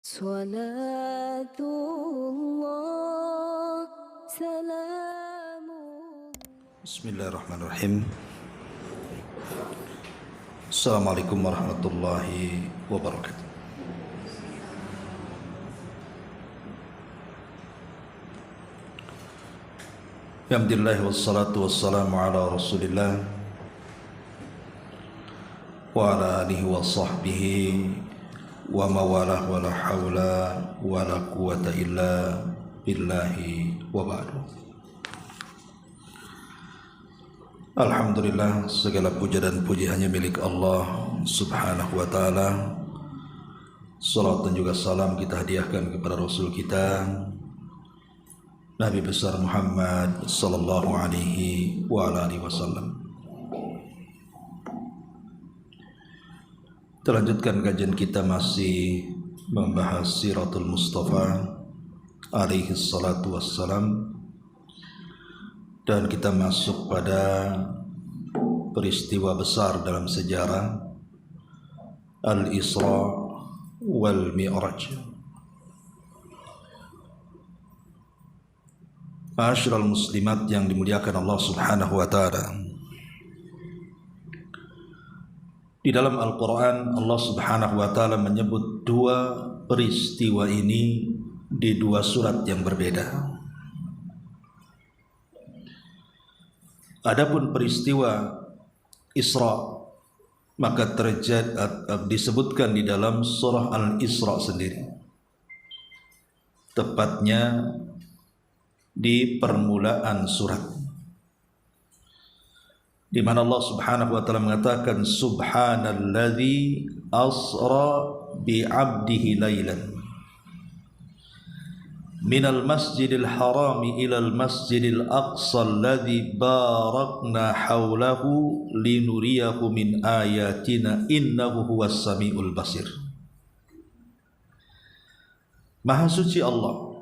صلاة الله سلام بسم الله الرحمن الرحيم. السلام عليكم ورحمة الله وبركاته. Alhamdulillah wassalatu wassalamu ala rasulillah wa ala alihi wa sahbihi wa mawalah wa la hawla wa la quwata illa billahi wa ba'du. Alhamdulillah, segala puja dan puji hanya milik Allah subhanahu wa ta'ala. Salat dan juga salam kita hadiahkan kepada Rasul kita Nabi besar Muhammad sallallahu alaihi wa alihi wasallam. Kita lanjutkan kajian kita, masih membahas Siratul Mustafa alaihi salatu wassalam, dan kita masuk pada peristiwa besar dalam sejarah Al-Isra wal Mi'raj. Ma'asyiral muslimat yang dimuliakan Allah subhanahu wa ta'ala, di dalam Al-Quran Allah subhanahu wa ta'ala menyebut dua peristiwa ini di dua surat yang berbeda. Adapun peristiwa Isra maka disebutkan di dalam surah Al-Isra sendiri, tepatnya di permulaan surat, di mana Allah subhanahu wa ta'ala mengatakan subhanalladzi asra bi'abdihi laylan minal masjidil harami ilal masjidil aqsa alladzi barakna hawlahu linuriyahu min ayatina innahu huwas samiul basir. Maha suci Allah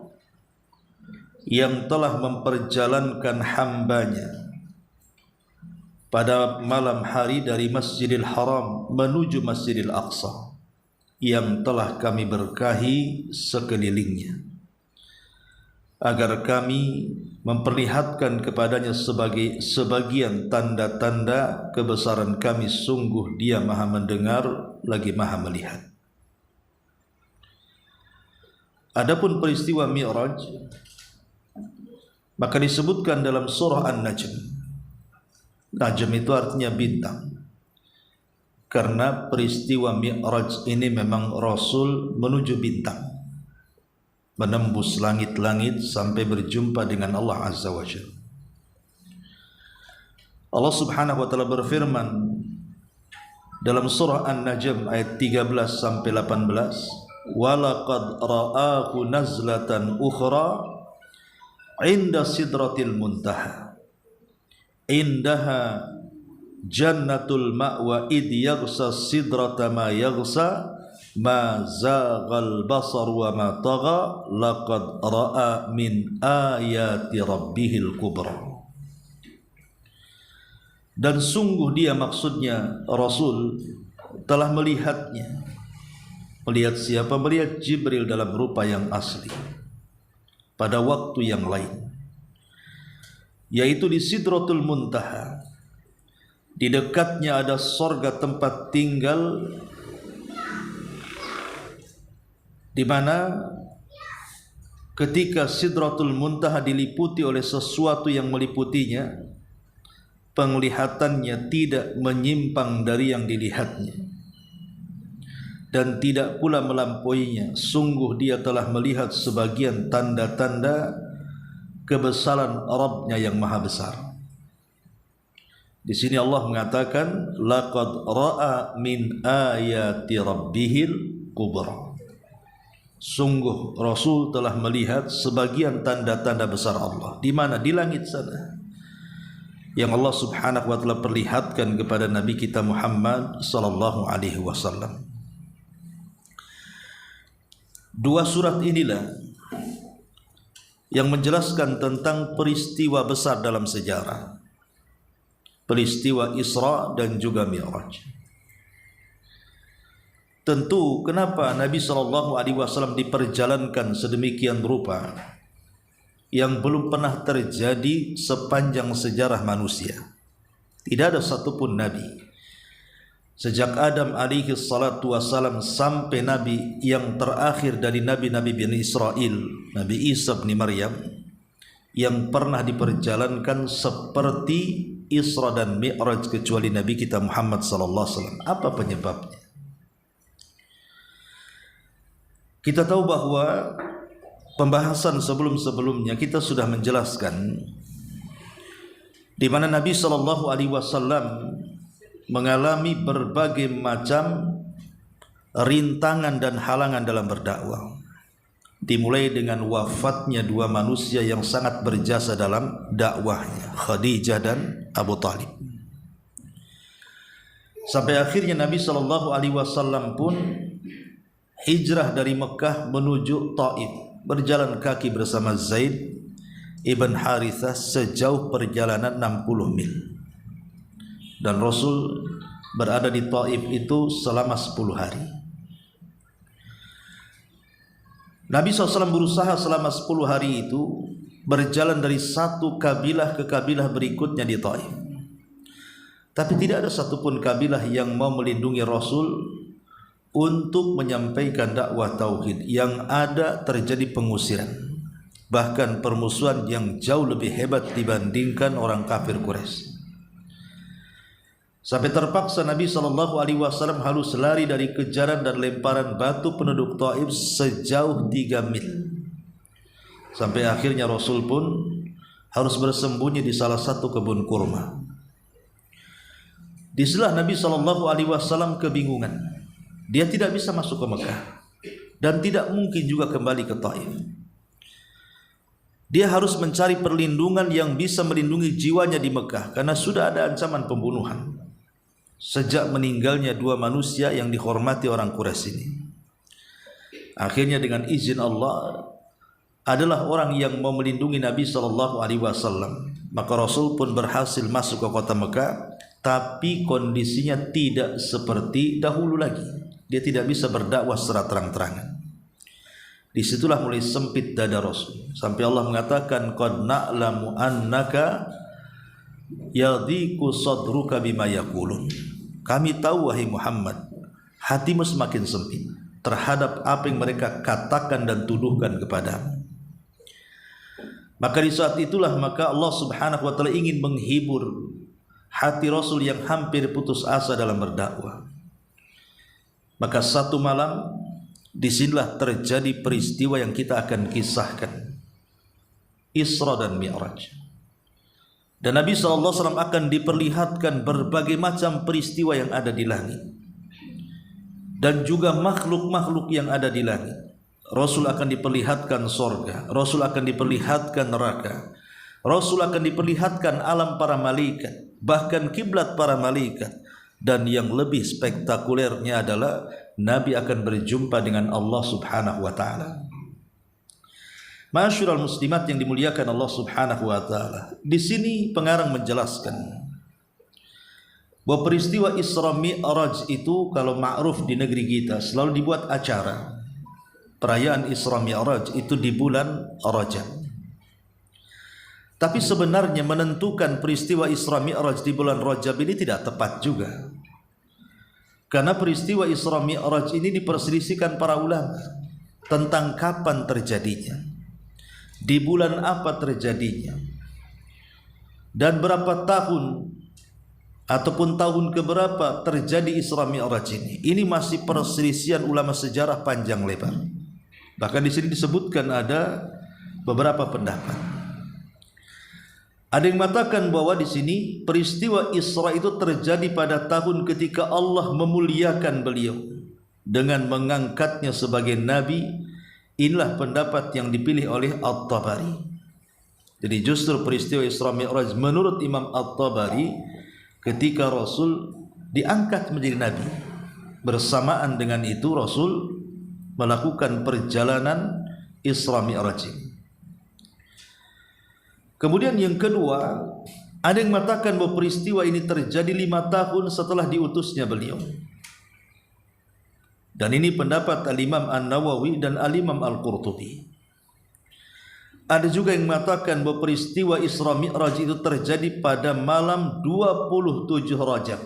yang telah memperjalankan hambanya pada malam hari dari Masjidil Haram menuju Masjidil Aqsa yang telah kami berkahi sekelilingnya, agar kami memperlihatkan kepadanya sebagian tanda-tanda kebesaran kami. Sungguh Dia Maha mendengar lagi Maha melihat. Adapun peristiwa Mi'raj maka disebutkan dalam surah An-Najm. Najm itu artinya bintang, karena peristiwa Mi'raj ini memang Rasul menuju bintang, menembus langit-langit sampai berjumpa dengan Allah Azza wa Jalla. Allah subhanahu wa ta'ala berfirman dalam surah An-Najm ayat 13 sampai 18, walaqad ra'ahu nazlatan ukhra inda sidratil muntaha indaha jannatul ma'wa id yaghsa sidrata ma yaghsa ma zaghal basar wa ma tagha laqad ra'a min ayati rabbihil kubra. Dan sungguh dia, maksudnya Rasul, telah melihatnya. Melihat siapa? Melihat Jibril dalam rupa yang asli pada waktu yang lain, yaitu di Sidratul Muntaha. Di dekatnya ada sorga tempat tinggal, di mana ketika Sidratul Muntaha diliputi oleh sesuatu yang meliputinya, penglihatannya tidak menyimpang dari yang dilihatnya dan tidak pula melampauinya. Sungguh Dia telah melihat sebagian tanda-tanda kebesaran Rabb-Nya yang maha besar. Di sini Allah mengatakan laqad ra'a min ayati rabbihil kubra. Sungguh Rasul telah melihat sebagian tanda-tanda besar Allah. Di mana? Di langit sana, yang Allah subhanahu wa ta'ala perlihatkan kepada Nabi kita Muhammad sallallahu alaihi wasallam. Dua surat inilah yang menjelaskan tentang peristiwa besar dalam sejarah, peristiwa Isra dan juga Mi'raj. Tentu kenapa Nabi SAW diperjalankan sedemikian rupa yang belum pernah terjadi sepanjang sejarah manusia. Tidak ada satupun Nabi sejak Adam alaihi salatu wassalam sampai Nabi yang terakhir dari Nabi-Nabi Bani Israel, Nabi Isa bin Maryam, yang pernah diperjalankan seperti Isra dan Mi'raj kecuali Nabi kita Muhammad SAW. Apa penyebabnya? Kita tahu bahwa pembahasan sebelum-sebelumnya kita sudah menjelaskan di mana Nabi SAW mengalami berbagai macam rintangan dan halangan dalam berdakwah. Dimulai dengan wafatnya dua manusia yang sangat berjasa dalam dakwahnya, Khadijah dan Abu Talib. Sampai akhirnya Nabi SAW pun hijrah dari Mekah menuju Taif, berjalan kaki bersama Zaid ibn Harithah sejauh perjalanan 60 mil. Dan Rasul berada di Taif itu selama 10 hari. Nabi SAW berusaha selama 10 hari itu berjalan dari satu kabilah ke kabilah berikutnya di Taif. Tapi tidak ada satupun kabilah yang mau melindungi Rasul untuk menyampaikan dakwah tauhid. Yang ada terjadi pengusiran, bahkan permusuhan yang jauh lebih hebat dibandingkan orang kafir Quraisy. Sampai terpaksa Nabi SAW harus lari dari kejaran dan lemparan batu penduduk Taif sejauh 3 mil. Sampai akhirnya Rasul pun harus bersembunyi di salah satu kebun kurma. Disitulah Nabi SAW kebingungan. Dia tidak bisa masuk ke Mekah dan tidak mungkin juga kembali ke Taif. Dia harus mencari perlindungan yang bisa melindungi jiwanya di Mekah karena sudah ada ancaman pembunuhan sejak meninggalnya dua manusia yang dihormati orang Quraisy ini. Akhirnya dengan izin Allah adalah orang yang mau melindungi Nabi SAW. Maka Rasul pun berhasil masuk ke kota Mekah, tapi kondisinya tidak seperti dahulu lagi. Dia tidak bisa berdakwah secara terang-terangan. Disitulah mulai sempit dada Rasul, sampai Allah mengatakan qad na'lamu annaka yadhiqu sadruka bima yaqulun. Kami tahu wahai Muhammad, hatimu semakin sempit terhadap apa yang mereka katakan dan tuduhkan kepadamu. Maka di saat itulah maka Allah Subhanahu wa taala ingin menghibur hati Rasul yang hampir putus asa dalam berdakwah. Maka satu malam disinilah terjadi peristiwa yang kita akan kisahkan, Isra dan Mi'raj. Dan Nabi SAW akan diperlihatkan berbagai macam peristiwa yang ada di langit dan juga makhluk-makhluk yang ada di langit. Rasul akan diperlihatkan sorga, Rasul akan diperlihatkan neraka, Rasul akan diperlihatkan alam para malaikat, bahkan kiblat para malaikat. Dan yang lebih spektakulernya adalah Nabi akan berjumpa dengan Allah Subhanahu wa taala. Ma'asyiral muslimat yang dimuliakan Allah Subhanahu wa taala. Di sini pengarang menjelaskan bahwa peristiwa Isra Mi'raj itu kalau ma'ruf di negeri kita selalu dibuat acara. Perayaan Isra Mi'raj itu di bulan Rajab. Tapi sebenarnya menentukan peristiwa Isra Mi'raj di bulan Rajab ini tidak tepat juga. Karena peristiwa Isra Mi'raj ini diperselisihkan para ulama tentang kapan terjadinya, di bulan apa terjadinya, dan berapa tahun ataupun tahun keberapa terjadi Isra Mi'raj ini. Ini masih perselisihan ulama sejarah panjang lebar. Bahkan di sini disebutkan ada beberapa pendapat. Ada yang mengatakan bahwa di sini peristiwa Isra itu terjadi pada tahun ketika Allah memuliakan beliau dengan mengangkatnya sebagai nabi. Inilah pendapat yang dipilih oleh At-Tabari. Jadi justru peristiwa Isra Mi'raj menurut Imam At-Tabari ketika Rasul diangkat menjadi nabi. Bersamaan dengan itu Rasul melakukan perjalanan Isra Mi'raj. Kemudian yang kedua, ada yang mengatakan bahwa peristiwa ini terjadi 5 tahun setelah diutusnya beliau. Dan ini pendapat Al-Imam An-Nawawi dan Al-Imam Al-Qurtubi. Ada juga yang mengatakan bahwa peristiwa Isra Mi'raj itu terjadi pada malam 27 Rajab,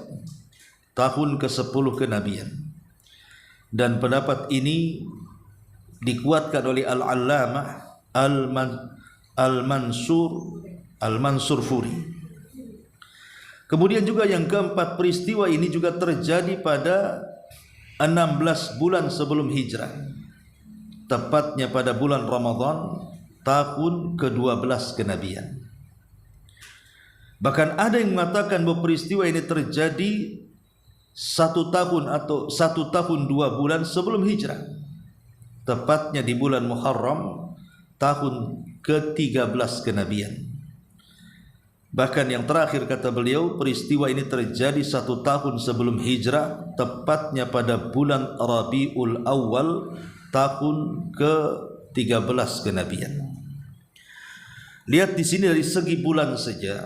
tahun ke-10 kenabian. Dan pendapat ini dikuatkan oleh Al-Allamah Al-Mansur Furi. Kemudian juga yang keempat, peristiwa ini juga terjadi pada 16 bulan sebelum hijrah, tepatnya pada bulan Ramadan tahun ke-12 kenabian. Bahkan ada yang mengatakan bahwa peristiwa ini terjadi 1 tahun atau 1 tahun 2 bulan sebelum hijrah, tepatnya di bulan Muharram tahun ke-13 kenabian. Bahkan yang terakhir kata beliau, peristiwa ini terjadi 1 tahun sebelum hijrah, tepatnya pada bulan Rabiul Awal tahun ke-13 kenabian. Lihat di sini dari segi bulan saja,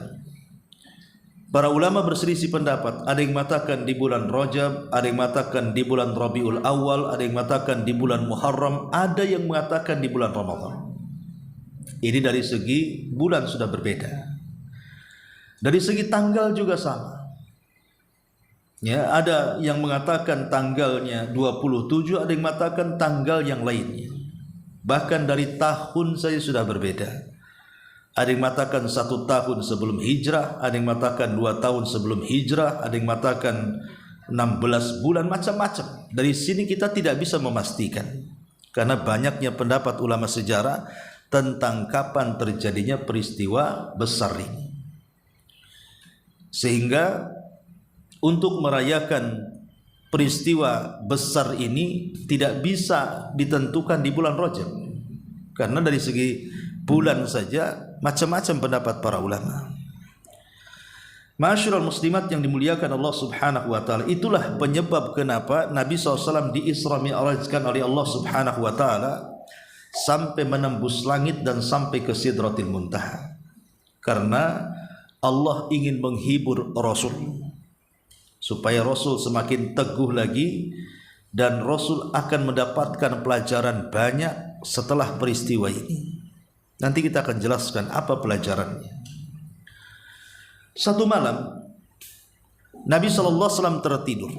para ulama berselisih pendapat. Ada yang mengatakan di bulan Rajab, ada yang mengatakan di bulan Rabiul Awal, ada yang mengatakan di bulan Muharram, ada yang mengatakan di bulan Ramadan. Ini dari segi bulan sudah berbeda. Dari segi tanggal juga sama. Ya, ada yang mengatakan tanggalnya 27, ada yang mengatakan tanggal yang lainnya. Bahkan dari tahun saja sudah berbeda. Ada yang mengatakan 1 tahun sebelum hijrah, ada yang mengatakan 2 tahun sebelum hijrah, ada yang mengatakan 16 bulan, macam-macam. Dari sini kita tidak bisa memastikan, karena banyaknya pendapat ulama sejarah tentang kapan terjadinya peristiwa besar ini. Sehingga untuk merayakan peristiwa besar ini tidak bisa ditentukan di bulan Rajab, karena dari segi bulan saja macam-macam pendapat para ulama. Ma'asyiral muslimat yang dimuliakan Allah Subhanahu wa taala, itulah penyebab kenapa Nabi SAW diisra mi'rajkan oleh Allah Subhanahu wa taala sampai menembus langit dan sampai ke Sidratil Muntaha, karena Allah ingin menghibur Rasul supaya Rasul semakin teguh lagi, dan Rasul akan mendapatkan pelajaran banyak setelah peristiwa ini. Nanti kita akan jelaskan apa pelajarannya. Satu malam Nabi SAW tertidur.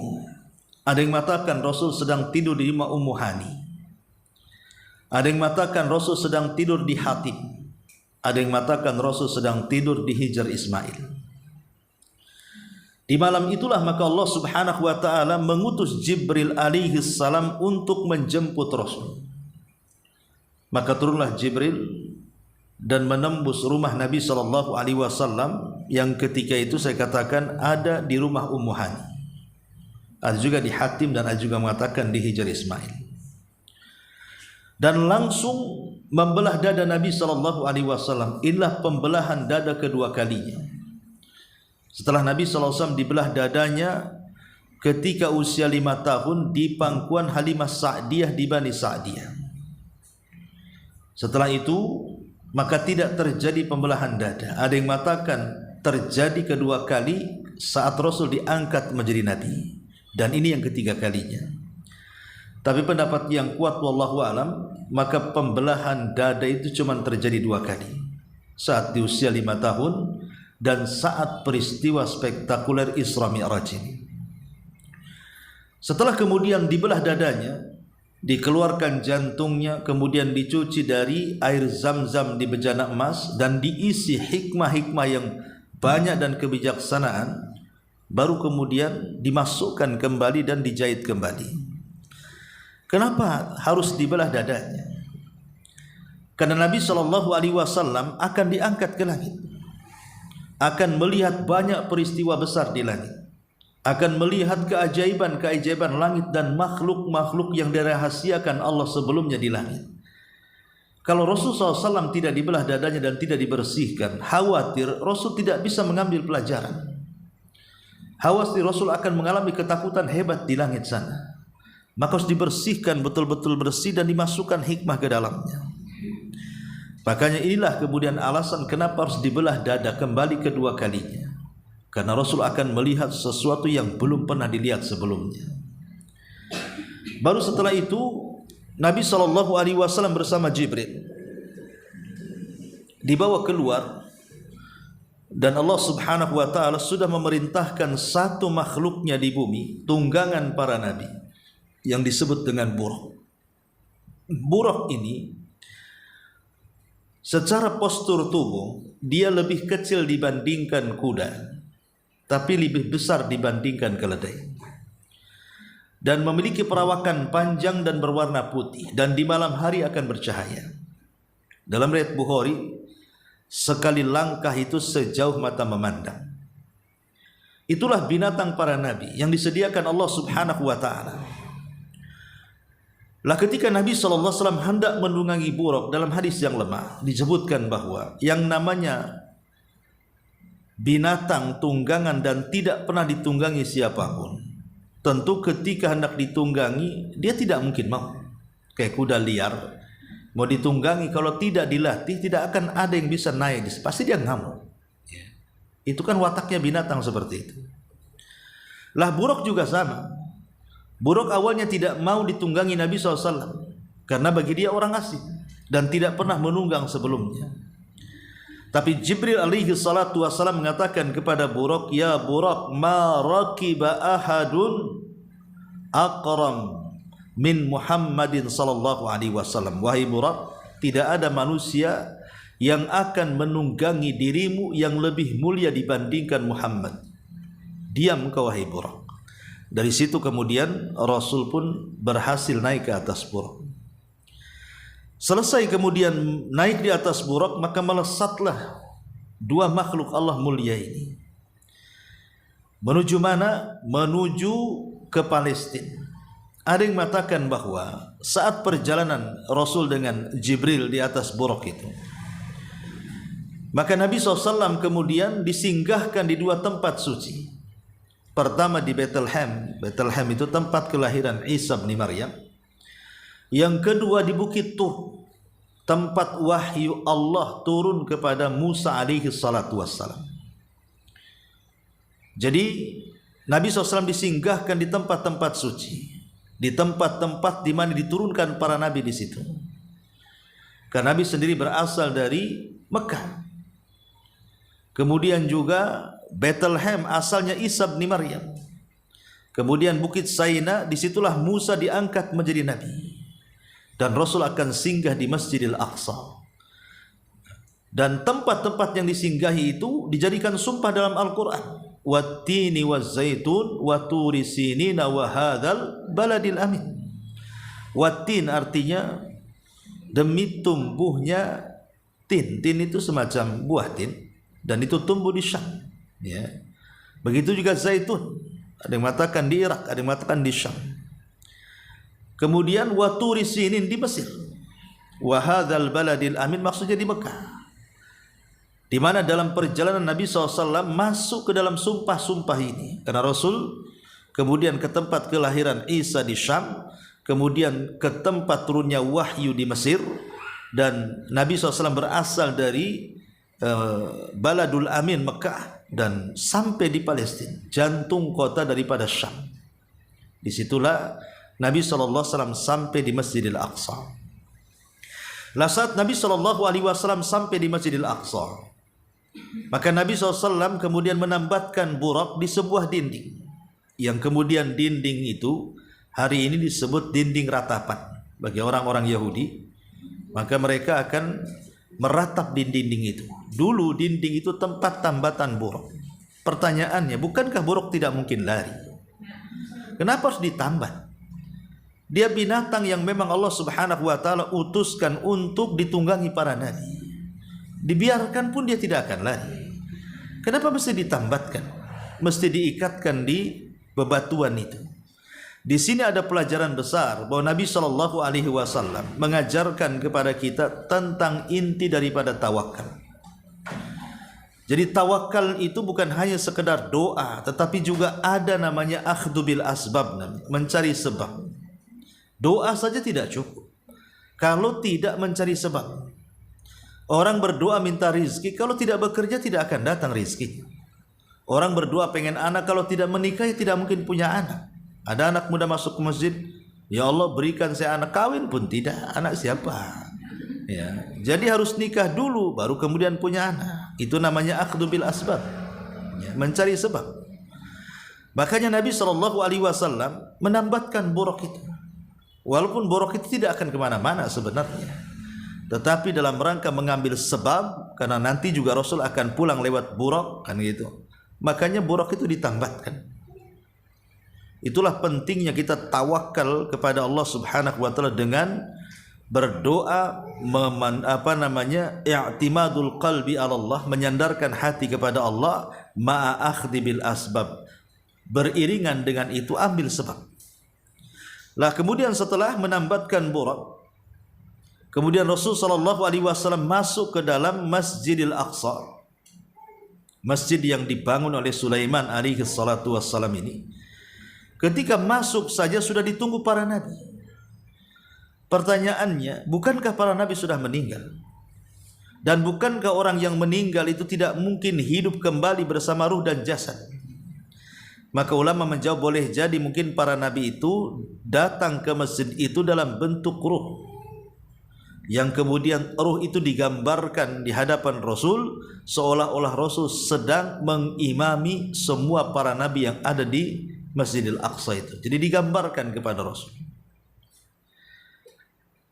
Ada yang mengatakan Rasul sedang tidur di rumah Ummu Hani. Ada yang mengatakan Rasul sedang tidur di Hatib. Ada yang mengatakan Rasul sedang tidur di Hijr Ismail. Di malam itulah maka Allah Subhanahu wa taala mengutus Jibril alaihi salam untuk menjemput Rasul. Maka turunlah Jibril dan menembus rumah Nabi sallallahu alaihi wasallam yang ketika itu saya katakan ada di rumah Ummu Hani. Ada juga di Hatim dan ada juga mengatakan di Hijr Ismail. Dan langsung membelah dada Nabi sallallahu alaihi wasallam. Inilah pembelahan dada kedua kalinya. Setelah Nabi sallallahu alaihi wasallam dibelah dadanya ketika usia 5 tahun di pangkuan Halimah Sa'diyah di Bani Sa'diyah. Setelah itu maka tidak terjadi pembelahan dada. Ada yang mengatakan terjadi kedua kali saat Rasul diangkat menjadi nabi, dan ini yang ketiga kalinya. Tapi pendapat yang kuat wallahu alam, maka pembelahan dada itu cuma terjadi 2 kali. Saat di usia 5 tahun dan saat peristiwa spektakuler Isra Mi'raj ini. Setelah kemudian dibelah dadanya, dikeluarkan jantungnya, kemudian dicuci dari air zam-zam di bejana emas dan diisi hikmah-hikmah yang banyak dan kebijaksanaan, baru kemudian dimasukkan kembali dan dijahit kembali. Kenapa harus dibelah dadanya? Karena Nabi SAW akan diangkat ke langit, akan melihat banyak peristiwa besar di langit, akan melihat keajaiban-keajaiban langit dan makhluk-makhluk yang dirahasiakan Allah sebelumnya di langit. Kalau Rasul SAW tidak dibelah dadanya dan tidak dibersihkan, khawatir Rasul tidak bisa mengambil pelajaran. Khawatir Rasul akan mengalami ketakutan hebat di langit sana. Maka harus dibersihkan betul-betul bersih dan dimasukkan hikmah ke dalamnya. Makanya inilah kemudian alasan kenapa harus dibelah dada kembali kedua kalinya. Karena Rasul akan melihat sesuatu yang belum pernah dilihat sebelumnya. Baru setelah itu Nabi SAW bersama Jibril dibawa keluar, dan Allah Subhanahu wa taala sudah memerintahkan satu makhluknya di bumi, tunggangan para nabi, yang disebut dengan buraq. Buraq ini secara postur tubuh dia lebih kecil dibandingkan kuda, tapi lebih besar dibandingkan keledai, dan memiliki perawakan panjang dan berwarna putih, dan di malam hari akan bercahaya. Dalam riwayat Bukhari, sekali langkah itu sejauh mata memandang. Itulah binatang para nabi yang disediakan Allah Subhanahu wa taala. Lah ketika Nabi SAW hendak menunggangi buraq, dalam hadis yang lemah disebutkan bahwa yang namanya binatang tunggangan dan tidak pernah ditunggangi siapapun, tentu ketika hendak ditunggangi dia tidak mungkin mau. Kayak kuda liar, mau ditunggangi kalau tidak dilatih tidak akan ada yang bisa naik, pasti dia ngamuk. Itu kan wataknya binatang seperti itu. Lah buraq juga sama. Buraq awalnya tidak mau ditunggangi Nabi SAW karena bagi dia orang asing dan tidak pernah menunggang sebelumnya. Tapi Jibril alaihi salatu wassalam mengatakan kepada buraq, "Ya buraq, ma rakiba ahadun aqram min Muhammadin sallallahu alaihi wasallam." Wahai buraq, tidak ada manusia yang akan menunggangi dirimu yang lebih mulia dibandingkan Muhammad. Diam kau wahai buraq. Dari situ kemudian Rasul pun berhasil naik ke atas buraq. Selesai kemudian naik di atas buraq, maka melesatlah dua makhluk Allah mulia ini. Menuju mana? Menuju ke Palestina. Ada yang mengatakan bahwa saat perjalanan Rasul dengan Jibril di atas buraq itu, maka Nabi SAW kemudian disinggahkan di dua tempat suci. Pertama di Bethlehem. Bethlehem itu tempat kelahiran Isa bin Maryam. Yang kedua di Bukit Tur, tempat wahyu Allah turun kepada Musa alaihi salatu wassalam. Jadi Nabi SAW disinggahkan di tempat-tempat suci, di tempat-tempat di mana diturunkan para nabi di situ. Karena Nabi sendiri berasal dari Mekah. Kemudian juga Bethlehem asalnya Isa bin Maryam. Kemudian Bukit Saina, disitulah Musa diangkat menjadi nabi. Dan Rasul akan singgah di Masjidil Aqsa. Dan tempat-tempat yang disinggahi itu dijadikan sumpah dalam Al-Quran. Wattini wazzaitun wa turi sinina wa hadzal baladil amin. Wattin artinya demi tumbuhnya tin. Tin itu semacam buah tin dan itu tumbuh di Syam. Ya. Begitu juga zaitun. Ada yang mengatakan di Irak, ada yang mengatakan di Syam. Kemudian wa turi sinin di Mesir. Wa hadzal baladil amin maksudnya di Mekah. Di mana dalam perjalanan Nabi SAW masuk ke dalam sumpah-sumpah ini. Karena Rasul kemudian ke tempat kelahiran Isa di Syam, kemudian ke tempat turunnya wahyu di Mesir, dan Nabi SAW berasal dari Baladul Amin Mekah dan sampai di Palestina, jantung kota daripada Syam. Disitulah Nabi SAW sampai di Masjidil Aqsa. Lah saat Nabi SAW sampai di Masjidil Aqsa, maka Nabi SAW kemudian menambatkan buraq di sebuah dinding, yang kemudian dinding itu hari ini disebut dinding ratapan. Bagi orang-orang Yahudi, maka mereka akan meratap di dinding itu. Dulu dinding itu tempat tambatan buraq. Pertanyaannya, bukankah buraq tidak mungkin lari? Kenapa harus ditambat? Dia binatang yang memang Allah Subhanahu wa taala utuskan untuk ditunggangi para nabi. Dibiarkan pun dia tidak akan lari. Kenapa mesti ditambatkan? Mesti diikatkan di bebatuan itu. Di sini ada pelajaran besar bahwa Nabi SAW mengajarkan kepada kita tentang inti daripada tawakal. Jadi tawakal itu bukan hanya sekedar doa, tetapi juga ada namanya akhdhu bil asbab, mencari sebab. Doa saja tidak cukup kalau tidak mencari sebab. Orang berdoa minta rizki, kalau tidak bekerja tidak akan datang rizki. Orang berdoa pengen anak, kalau tidak menikah tidak mungkin punya anak. Ada anak muda masuk ke masjid, Ya Allah berikan saya anak, kawin pun tidak, anak siapa? Ya, jadi harus nikah dulu baru kemudian punya anak. Itu namanya akhdhu bil asbab. Ya, mencari sebab. Makanya Nabi SAW menambatkan borok itu. Walaupun borok itu tidak akan kemana-mana sebenarnya, tetapi dalam rangka mengambil sebab, karena nanti juga Rasul akan pulang lewat borok, kan gitu. Makanya borok itu ditambatkan. Itulah pentingnya kita tawakal kepada Allah Subhanahu wa taala dengan berdoa, i'timadul qalbi ala Allah, menyandarkan hati kepada Allah, ma'a akhdhi bil asbab, beriringan dengan itu ambil sebab. Lah kemudian setelah menambatkan borok, kemudian Rasul SAW masuk ke dalam Masjidil Aqsa, masjid yang dibangun oleh Sulaiman alaihi salatu wassalam ini. Ketika masuk saja sudah ditunggu para nabi. Pertanyaannya, bukankah para nabi sudah meninggal? Dan bukankah orang yang meninggal itu tidak mungkin hidup kembali bersama ruh dan jasad? Maka ulama menjawab, boleh jadi mungkin para nabi itu datang ke masjid itu dalam bentuk ruh, yang kemudian ruh itu digambarkan di hadapan Rasul, seolah-olah Rasul sedang mengimami semua para nabi yang ada di Masjidil Aqsa itu. Jadi digambarkan kepada Rasul.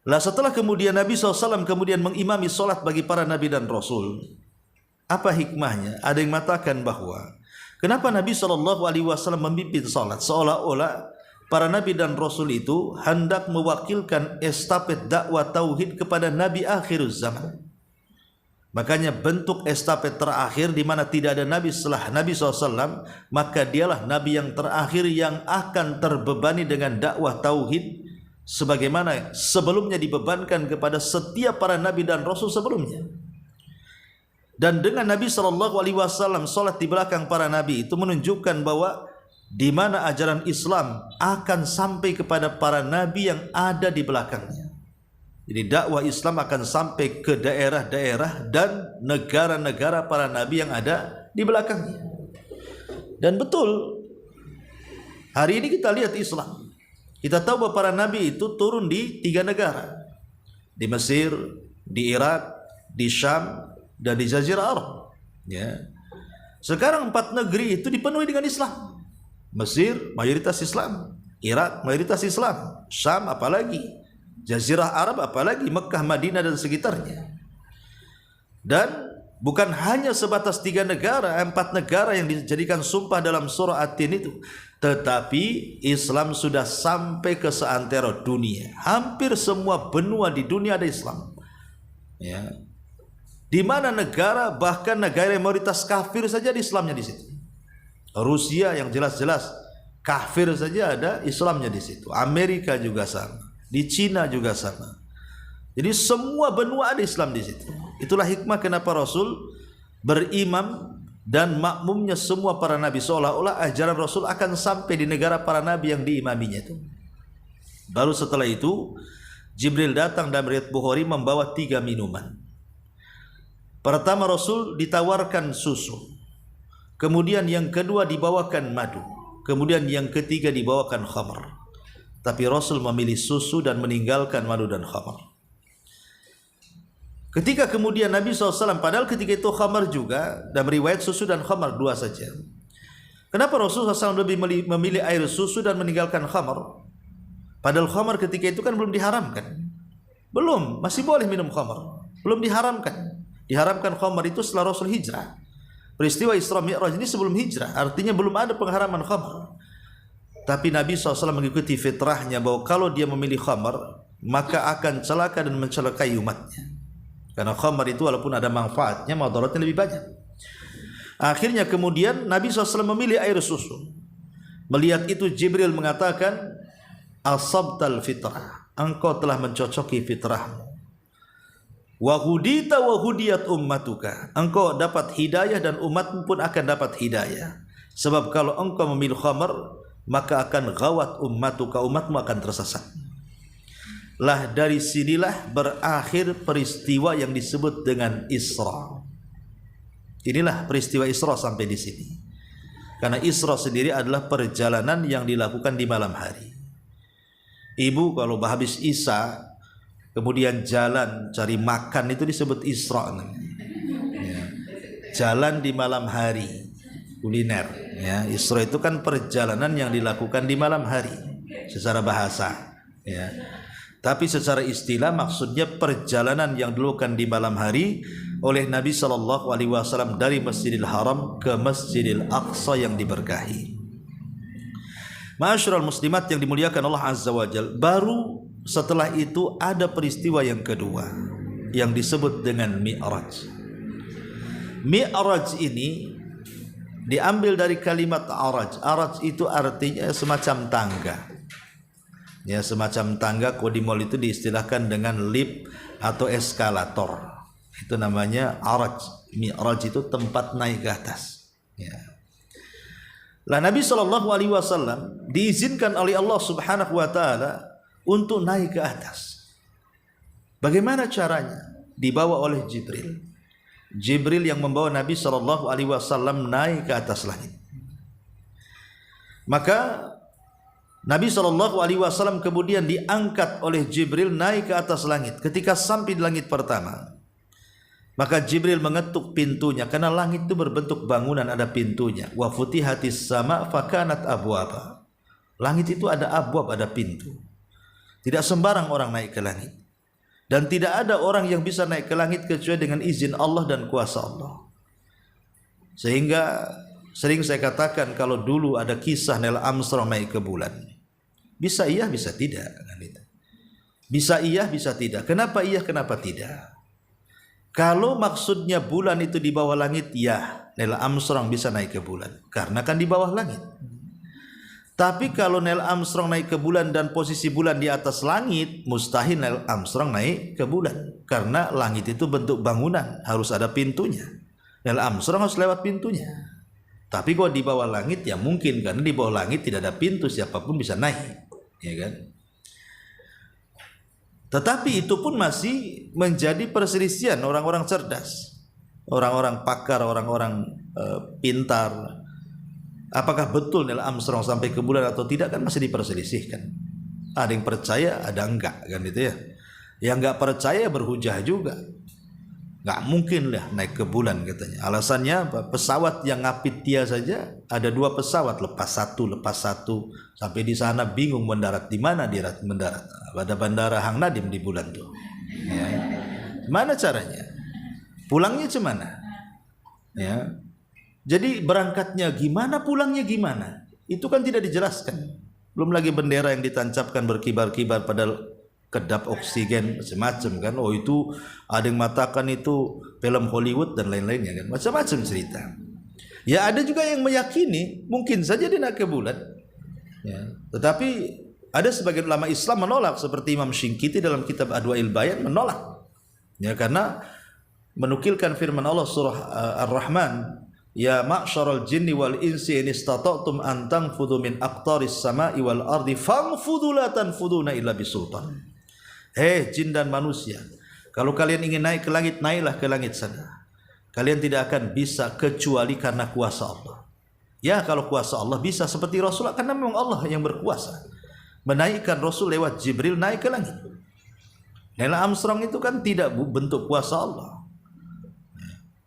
Lah setelah kemudian Nabi SAW kemudian mengimami solat bagi para nabi dan Rasul, apa hikmahnya? Ada yang mengatakan bahwa kenapa Nabi SAW memimpin salat, seolah-olah para nabi dan rasul itu hendak mewakilkan estafet dakwah tauhid kepada nabi akhir zaman. Makanya bentuk estafet terakhir di mana tidak ada nabi setelah Nabi SAW, maka dialah nabi yang terakhir yang akan terbebani dengan dakwah tauhid sebagaimana sebelumnya dibebankan kepada setiap para nabi dan rasul sebelumnya. Dan dengan Nabi SAW salat di belakang para nabi itu menunjukkan bahwa di mana ajaran Islam akan sampai kepada para nabi yang ada di belakangnya. Jadi dakwah Islam akan sampai ke daerah-daerah dan negara-negara para nabi yang ada di belakangnya. Dan betul, hari ini kita lihat Islam, kita tahu bahwa para nabi itu turun di 3 negara, di Mesir, di Irak, di Syam, dan di Jazirah Arab. Ya. Sekarang 4 negeri itu dipenuhi dengan Islam. Mesir mayoritas Islam, Irak mayoritas Islam, Syam apalagi, Jazirah Arab apalagi, Mekah, Madinah dan sekitarnya. Dan bukan hanya sebatas 3 negara, 4 negara yang dijadikan sumpah dalam surah At-Tin itu, tetapi Islam sudah sampai ke seantero dunia. Hampir semua benua di dunia ada Islam. Ya. Di mana negara, bahkan negara yang mayoritas kafir saja ada Islamnya di situ. Rusia yang jelas-jelas kafir saja ada Islamnya di situ. Amerika juga sama, di Cina juga sama. Jadi semua benua ada Islam di situ. Itulah hikmah kenapa Rasul berimam dan makmumnya semua para nabi, seolah-olah ajaran Rasul akan sampai di negara para nabi yang diimaminya itu. Baru setelah itu Jibril datang dalam riwayat Bukhari membawa 3 minuman. Pertama Rasul ditawarkan susu, kemudian yang kedua dibawakan madu, kemudian yang ketiga dibawakan khamar. Tapi Rasul memilih susu dan meninggalkan madu dan khamar. Ketika kemudian Nabi SAW, padahal ketika itu khamar juga, dan riwayat susu dan khamar 2 saja. Kenapa Rasulullah SAW lebih memilih air susu dan meninggalkan khamar? Padahal khamar ketika itu kan belum diharamkan. Belum, masih boleh minum khamar. Belum diharamkan. Diharamkan khamar itu setelah Rasul hijrah. Peristiwa Isra Mi'raj ini sebelum hijrah, artinya belum ada pengharaman khamar. Tapi Nabi SAW mengikuti fitrahnya bahwa kalau dia memilih khamar, maka akan celaka dan mencelakai umatnya. Karena khamar itu walaupun ada manfaatnya, madaratnya lebih banyak. Akhirnya kemudian Nabi SAW memilih air susu. Melihat itu Jibril mengatakan, asabtal fitrah, engkau telah mencocoki fitrahmu. Wa hudita wa hudiyat ummatuka, engkau dapat hidayah dan umatmu pun akan dapat hidayah. Sebab kalau engkau memilih khamar, maka akan ghawat ummatuka, umatmu akan tersesat. Lah dari sinilah berakhir peristiwa yang disebut dengan Isra. Inilah peristiwa Isra sampai di sini. Karena Isra sendiri adalah perjalanan yang dilakukan di malam hari. Ibu kalau habis Isya kemudian jalan cari makan itu disebut Isra. Ya. Jalan di malam hari, kuliner. Ya. Isra itu kan perjalanan yang dilakukan di malam hari secara bahasa. Ya. Tapi secara istilah maksudnya perjalanan yang dilakukan di malam hari oleh Nabi SAW dari Masjidil Haram ke Masjidil Aqsa yang diberkahi. Ma'asyiral muslimat yang dimuliakan Allah Azza wa Jalla, baru setelah itu ada peristiwa yang kedua yang disebut dengan Mi'raj. Mi'raj ini diambil dari kalimat araj. Araj itu artinya semacam tangga. Ya, semacam tangga. Kalau di mall itu diistilahkan dengan lift atau eskalator. Itu namanya araj. Mi'raj itu tempat naik ke atas. Ya. Lah Nabi SAW diizinkan oleh Allah Subhanahu wa taala untuk naik ke atas. Bagaimana caranya? Dibawa oleh Jibril. Jibril yang membawa Nabi SAW naik ke atas langit. Maka Nabi SAW kemudian diangkat oleh Jibril naik ke atas langit. Ketika sampai di langit pertama, maka Jibril mengetuk pintunya, karena langit itu berbentuk bangunan, ada pintunya. Wa futihatis sama fakanat abwaba. Langit itu ada abwab, ada pintu. Tidak sembarang orang naik ke langit. Dan tidak ada orang yang bisa naik ke langit kecuali dengan izin Allah dan kuasa Allah. Sehingga sering saya katakan kalau dulu ada kisah Neil Armstrong naik ke bulan. Bisa iya, bisa tidak. Bisa iya, bisa tidak. Kenapa iya, kenapa tidak? Kalau maksudnya bulan itu di bawah langit, ya Neil Armstrong bisa naik ke bulan. Karena kan di bawah langit. Tapi kalau Neil Armstrong naik ke bulan dan posisi bulan di atas langit, mustahil Neil Armstrong naik ke bulan. Karena langit itu bentuk bangunan, harus ada pintunya. Neil Armstrong harus lewat pintunya. Tapi kalau di bawah langit ya mungkin, karena di bawah langit tidak ada pintu, siapapun bisa naik, ya kan? Tetapi itu pun masih menjadi perselisihan orang-orang cerdas, orang-orang pakar, orang-orang pintar. Apakah betul Neil Armstrong sampai ke bulan atau tidak kan masih diperselisihkan. Ada yang percaya, ada enggak, kan itu ya. Yang enggak percaya berhujah juga. Enggak mungkin lah naik ke bulan katanya. Alasannya apa? Pesawat yang ngapit dia saja ada 2 pesawat, lepas satu, sampai di sana bingung mendarat di mana dia mendarat. Pada bandara Hang Nadim di bulan tuh. Ya. Mana caranya? Pulangnya cemana? Ya. Jadi berangkatnya gimana, pulangnya gimana? Itu kan tidak dijelaskan. Belum lagi bendera yang ditancapkan berkibar-kibar pada kedap oksigen macam-macam kan. Oh itu ada yang mengatakan itu film Hollywood dan lain-lainnya kan. Macam-macam cerita. Ya ada juga yang meyakini mungkin saja dia naik ke bulan. Ya. Tetapi ada sebagian ulama Islam menolak, seperti Imam Shinqiti dalam kitab Adwa'il Bayan menolak. Ya karena menukilkan firman Allah surah Ar-Rahman, ya ma'syaral jinni wal insi in istata'tum an tanfudhu min aqtaris sama'i wal ardi fanfudhu la tanfuduna illa bisultan. Jin dan manusia, kalau kalian ingin naik ke langit, naiklah ke langit sana. Kalian tidak akan bisa kecuali karena kuasa Allah. Ya kalau kuasa Allah bisa, seperti Rasulullah, karena memang Allah yang berkuasa menaikkan Rasul lewat Jibril naik ke langit. Neil Armstrong itu kan tidak bentuk kuasa Allah.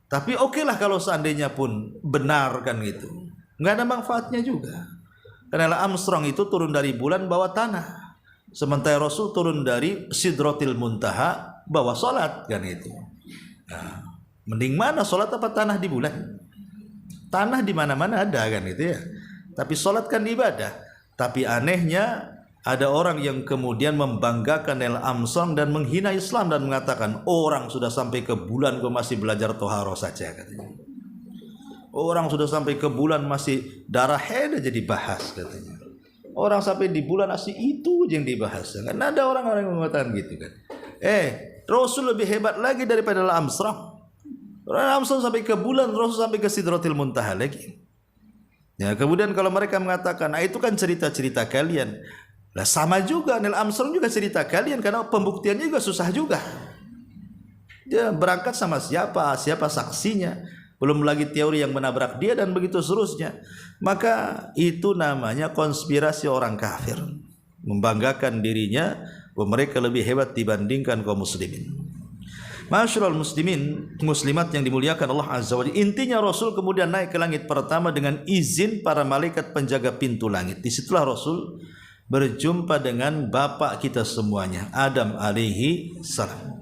Tapi okelah kalau seandainya pun benar kan gitu, nggak ada manfaatnya juga. Karena Armstrong itu turun dari bulan bawa tanah, sementara Rasul turun dari Sidratil Muntaha bawa solat kan itu. Nah, mending mana solat apa tanah di bulan? Tanah di mana-mana ada kan itu ya. Tapi solat kan ibadah. Tapi anehnya ada orang yang kemudian membanggakan Neil Armstrong dan menghina Islam dan mengatakan orang sudah sampai ke bulan kok masih belajar toharoh saja katanya. Orang sudah sampai ke bulan masih darah haid aja dibahas katanya. Orang sampai di bulan asli itu yang dibahas. Kan ada orang-orang yang mengatakan gitu kan. Rasul lebih hebat lagi daripada Neil Armstrong. Neil Armstrong sampai ke bulan, Rasul sampai ke Sidratil Muntaha lagi. Ya, kemudian kalau mereka mengatakan, itu kan cerita-cerita kalian. Lah sama juga Neil Armstrong juga cerita kalian, karena pembuktiannya juga susah juga. Dia berangkat sama siapa saksinya, belum lagi teori yang menabrak dia dan begitu seterusnya. Maka itu namanya konspirasi orang kafir. membanggakan dirinya bahwa mereka lebih hebat dibandingkan kaum muslimin. Masyarul muslimin, muslimat yang dimuliakan Allah Azza wa Jalla. Intinya Rasul kemudian naik ke langit pertama dengan izin para malaikat penjaga pintu langit. Disitulah Rasul berjumpa dengan bapak kita semuanya, Adam alaihi salam,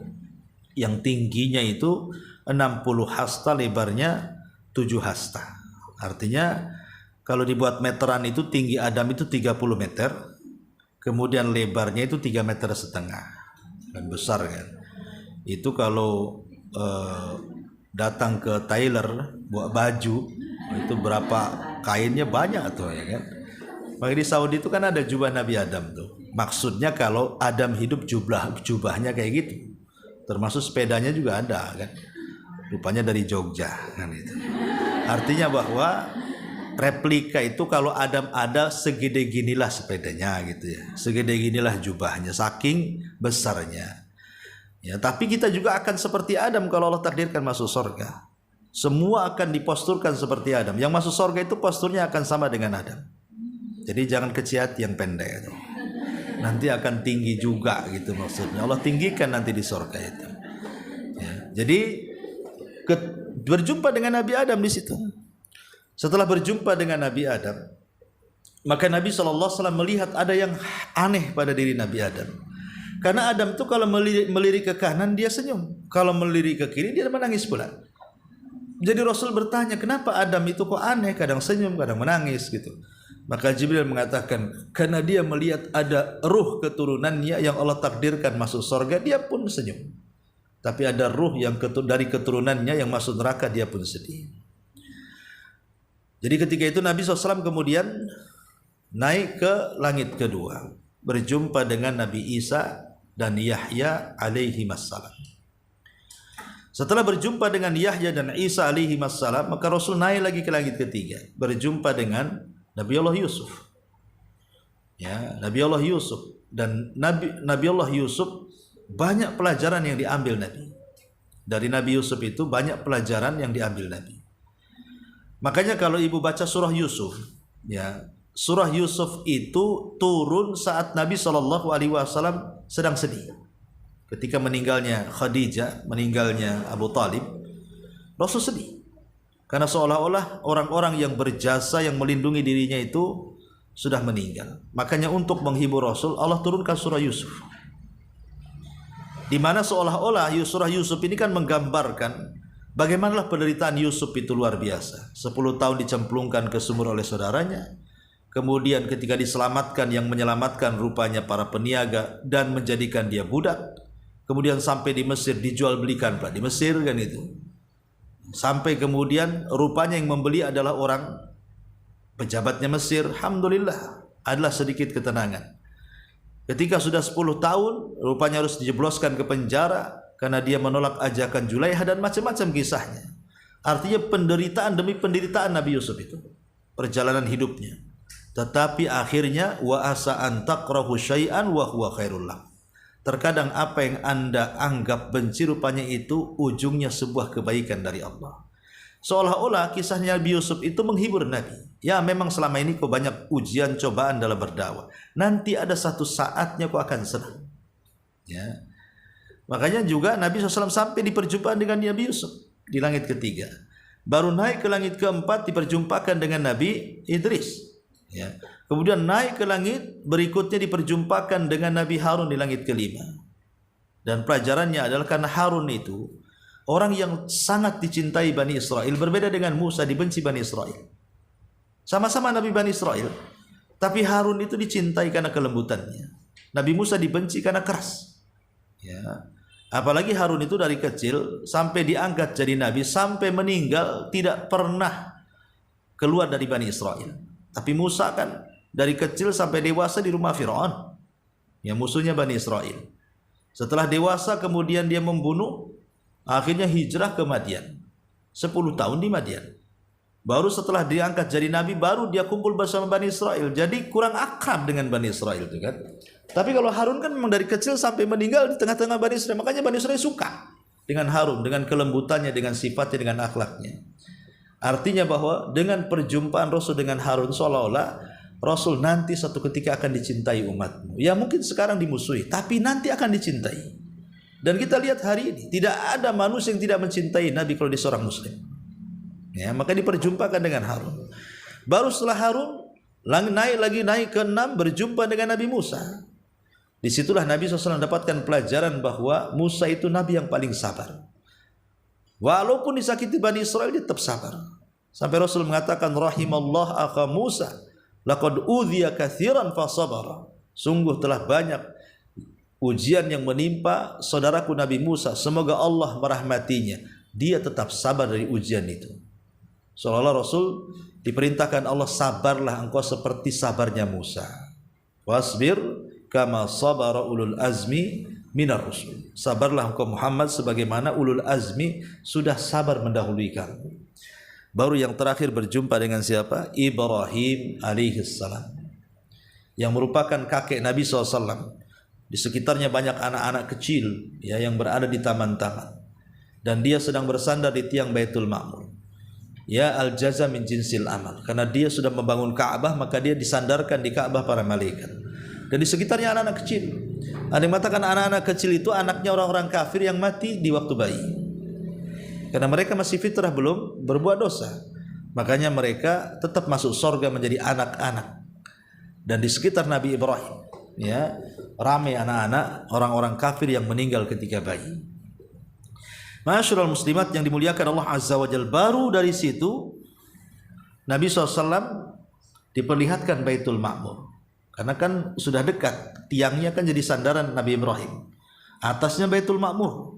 yang tingginya itu 60 hasta, lebarnya 7 hasta. Artinya kalau dibuat meteran itu tinggi Adam itu 30 meter, kemudian lebarnya itu 3,5 meter, dan besar kan. Itu kalau datang ke tailor buat baju itu berapa kainnya banyak tuh ya kan. Maka di Saudi itu kan ada jubah Nabi Adam tuh. Maksudnya kalau Adam hidup jubahnya kayak gitu. Termasuk sepedanya juga ada kan. Rupanya dari Jogja kan itu. Artinya bahwa replika itu kalau Adam ada segede ginilah sepedanya gitu ya. Segede ginilah jubahnya, saking besarnya. Ya, tapi kita juga akan seperti Adam kalau Allah takdirkan masuk surga. Semua akan diposturkan seperti Adam. Yang masuk surga itu posturnya akan sama dengan Adam. Jadi jangan kecil hati yang pendek itu. Nanti akan tinggi juga gitu maksudnya. Allah tinggikan nanti di surga itu. Ya, jadi berjumpa dengan Nabi Adam di situ. Setelah berjumpa dengan Nabi Adam, maka Nabi SAW melihat ada yang aneh pada diri Nabi Adam. Karena Adam itu kalau melirik ke kanan dia senyum, kalau melirik ke kiri dia menangis pula. Jadi Rasul bertanya, kenapa Adam itu kok aneh, kadang senyum, kadang menangis gitu. Maka Jibril mengatakan, karena dia melihat ada ruh keturunannya yang Allah takdirkan masuk surga, dia pun senyum. Tapi ada ruh yang dari keturunannya yang masuk neraka, dia pun sedih. Jadi ketika itu Nabi SAW kemudian naik ke langit kedua, berjumpa dengan Nabi Isa dan Yahya alaihi wassalam. Setelah berjumpa dengan Yahya dan Isa alaihi wassalam, maka Rasul naik lagi ke langit ketiga, berjumpa dengan Nabi Allah Yusuf. Ya, Nabi Allah Yusuf, dan Nabi Allah Yusuf banyak pelajaran yang diambil Nabi. Dari Nabi Yusuf itu banyak pelajaran yang diambil Nabi. Makanya kalau ibu baca surah Yusuf, ya, surah Yusuf itu turun saat Nabi SAW sedang sedih. Ketika meninggalnya Khadijah, meninggalnya Abu Talib, Rasul sedih. Karena seolah-olah orang-orang yang berjasa, yang melindungi dirinya itu sudah meninggal. Makanya untuk menghibur Rasul, Allah turunkan surah Yusuf. Di mana seolah-olah surah Yusuf ini kan menggambarkan bagaimana penderitaan Yusuf itu luar biasa. 10 tahun dicemplungkan ke sumur oleh saudaranya. Kemudian ketika diselamatkan, yang menyelamatkan rupanya para peniaga dan menjadikan dia budak. Kemudian sampai di Mesir, dijual belikan Pak di Mesir kan itu. Sampai kemudian rupanya yang membeli adalah orang pejabatnya Mesir. Alhamdulillah adalah sedikit ketenangan. Ketika sudah 10 tahun rupanya harus dijebloskan ke penjara karena dia menolak ajakan Julaiha dan macam-macam kisahnya. Artinya penderitaan demi penderitaan Nabi Yusuf itu, perjalanan hidupnya. Tetapi akhirnya wa asa an takrahu syai'an wa huwa khairul lakum. Terkadang apa yang Anda anggap benci rupanya itu ujungnya sebuah kebaikan dari Allah. Seolah-olah kisahnya Nabi Yusuf itu menghibur Nabi. Ya memang selama ini kau banyak ujian cobaan dalam berdakwah. Nanti ada satu saatnya kau akan senang. Ya. Makanya juga Nabi SAW sampai di perjumpaan dengan Nabi Yusuf di langit ketiga. Baru naik ke langit keempat diperjumpakan dengan Nabi Idris. Ya. Kemudian naik ke langit berikutnya diperjumpakan dengan Nabi Harun di langit kelima. Dan pelajarannya adalah karena Harun itu orang yang sangat dicintai Bani Israel, berbeda dengan Musa dibenci Bani Israel. Sama-sama Nabi Bani Israel, tapi Harun itu dicintai karena kelembutannya. Nabi Musa dibenci karena keras. Ya. Apalagi Harun itu dari kecil sampai diangkat jadi nabi, sampai meninggal tidak pernah keluar dari Bani Israel. Tapi Musa kan dari kecil sampai dewasa di rumah Fir'aun, yang musuhnya Bani Israel. Setelah dewasa kemudian dia membunuh, akhirnya hijrah ke Madian. 10 tahun di Madian. Baru setelah diangkat jadi nabi, baru dia kumpul bersama Bani Israel. Jadi kurang akrab dengan Bani Israel itu kan. Tapi kalau Harun kan memang dari kecil sampai meninggal di tengah-tengah Bani Israel. Makanya Bani Israel suka dengan Harun, dengan kelembutannya, dengan sifatnya, dengan akhlaknya. Artinya bahwa dengan perjumpaan Rasul dengan Harun, seolah-olah Rasul, nanti satu ketika akan dicintai umatmu. Ya mungkin sekarang dimusuhi, tapi nanti akan dicintai. Dan kita lihat hari ini, tidak ada manusia yang tidak mencintai Nabi kalau dia seorang muslim. Ya, maka diperjumpakan dengan Harun. Baru setelah Harun, naik ke 6, berjumpa dengan Nabi Musa. Disitulah Nabi SAW dapatkan pelajaran bahwa Musa itu Nabi yang paling sabar. Walaupun disakiti Bani Israel, dia tetap sabar. Sampai Rasul mengatakan, rahimallah akha Musa, laqad udhiya katsiran fasabara. Sungguh telah banyak ujian yang menimpa saudaraku Nabi Musa, semoga Allah merahmatinya. Dia tetap sabar dari ujian itu. Seolah-olah Rasul diperintahkan Allah, sabarlah engkau seperti sabarnya Musa. Wasbir kama sabara ulul azmi minar rusul. Sabarlah engkau Muhammad sebagaimana ulul azmi sudah sabar mendahului kamu. Baru yang terakhir berjumpa dengan siapa? Ibrahim alaihissalam, yang merupakan kakek Nabi SAW. Di sekitarnya banyak anak-anak kecil ya, yang berada di taman-taman, dan dia sedang bersandar di tiang Baitul Ma'mur. Ya al-jaza min jinsil amal, karena dia sudah membangun Ka'bah, maka dia disandarkan di Ka'bah para malaikat. Dan di sekitarnya anak-anak kecil. Ada yang mengatakan anak-anak kecil itu anaknya orang-orang kafir yang mati di waktu bayi, karena mereka masih fitrah, belum berbuat dosa. Makanya mereka tetap masuk surga menjadi anak-anak. Dan di sekitar Nabi Ibrahim ya, ramai anak-anak orang-orang kafir yang meninggal ketika bayi. Ma'asyiral muslimat yang dimuliakan Allah Azza wa Jalla, baru dari situ Nabi SAW diperlihatkan Baitul Ma'mur. Karena kan sudah dekat, tiangnya kan jadi sandaran Nabi Ibrahim. Atasnya Baitul Ma'mur.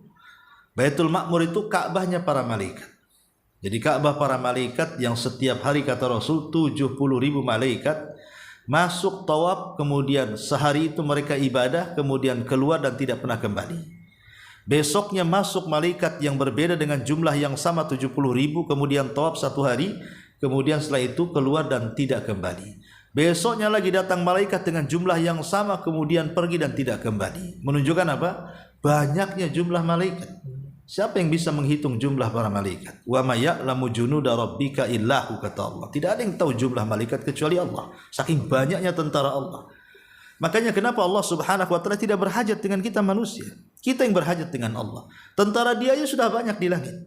Baitul Ma'mur itu Ka'bahnya para malaikat. Jadi Ka'bah para malaikat yang setiap hari kata Rasul 70.000 malaikat masuk tawaf, kemudian sehari itu mereka ibadah, kemudian keluar dan tidak pernah kembali. Besoknya masuk malaikat yang berbeda dengan jumlah yang sama 70.000, kemudian tawaf satu hari, kemudian setelah itu keluar dan tidak kembali. Besoknya lagi datang malaikat dengan jumlah yang sama, kemudian pergi dan tidak kembali. Menunjukkan apa? Banyaknya jumlah malaikat. Siapa yang bisa menghitung jumlah para malaikat? Wa may ya'lamu junuda rabbika illahu, kata Allah. Tidak ada yang tahu jumlah malaikat kecuali Allah. Saking banyaknya tentara Allah. Makanya kenapa Allah Subhanahu wa taala tidak berhajat dengan kita manusia? Kita yang berhajat dengan Allah. Tentara dia sudah banyak di langit.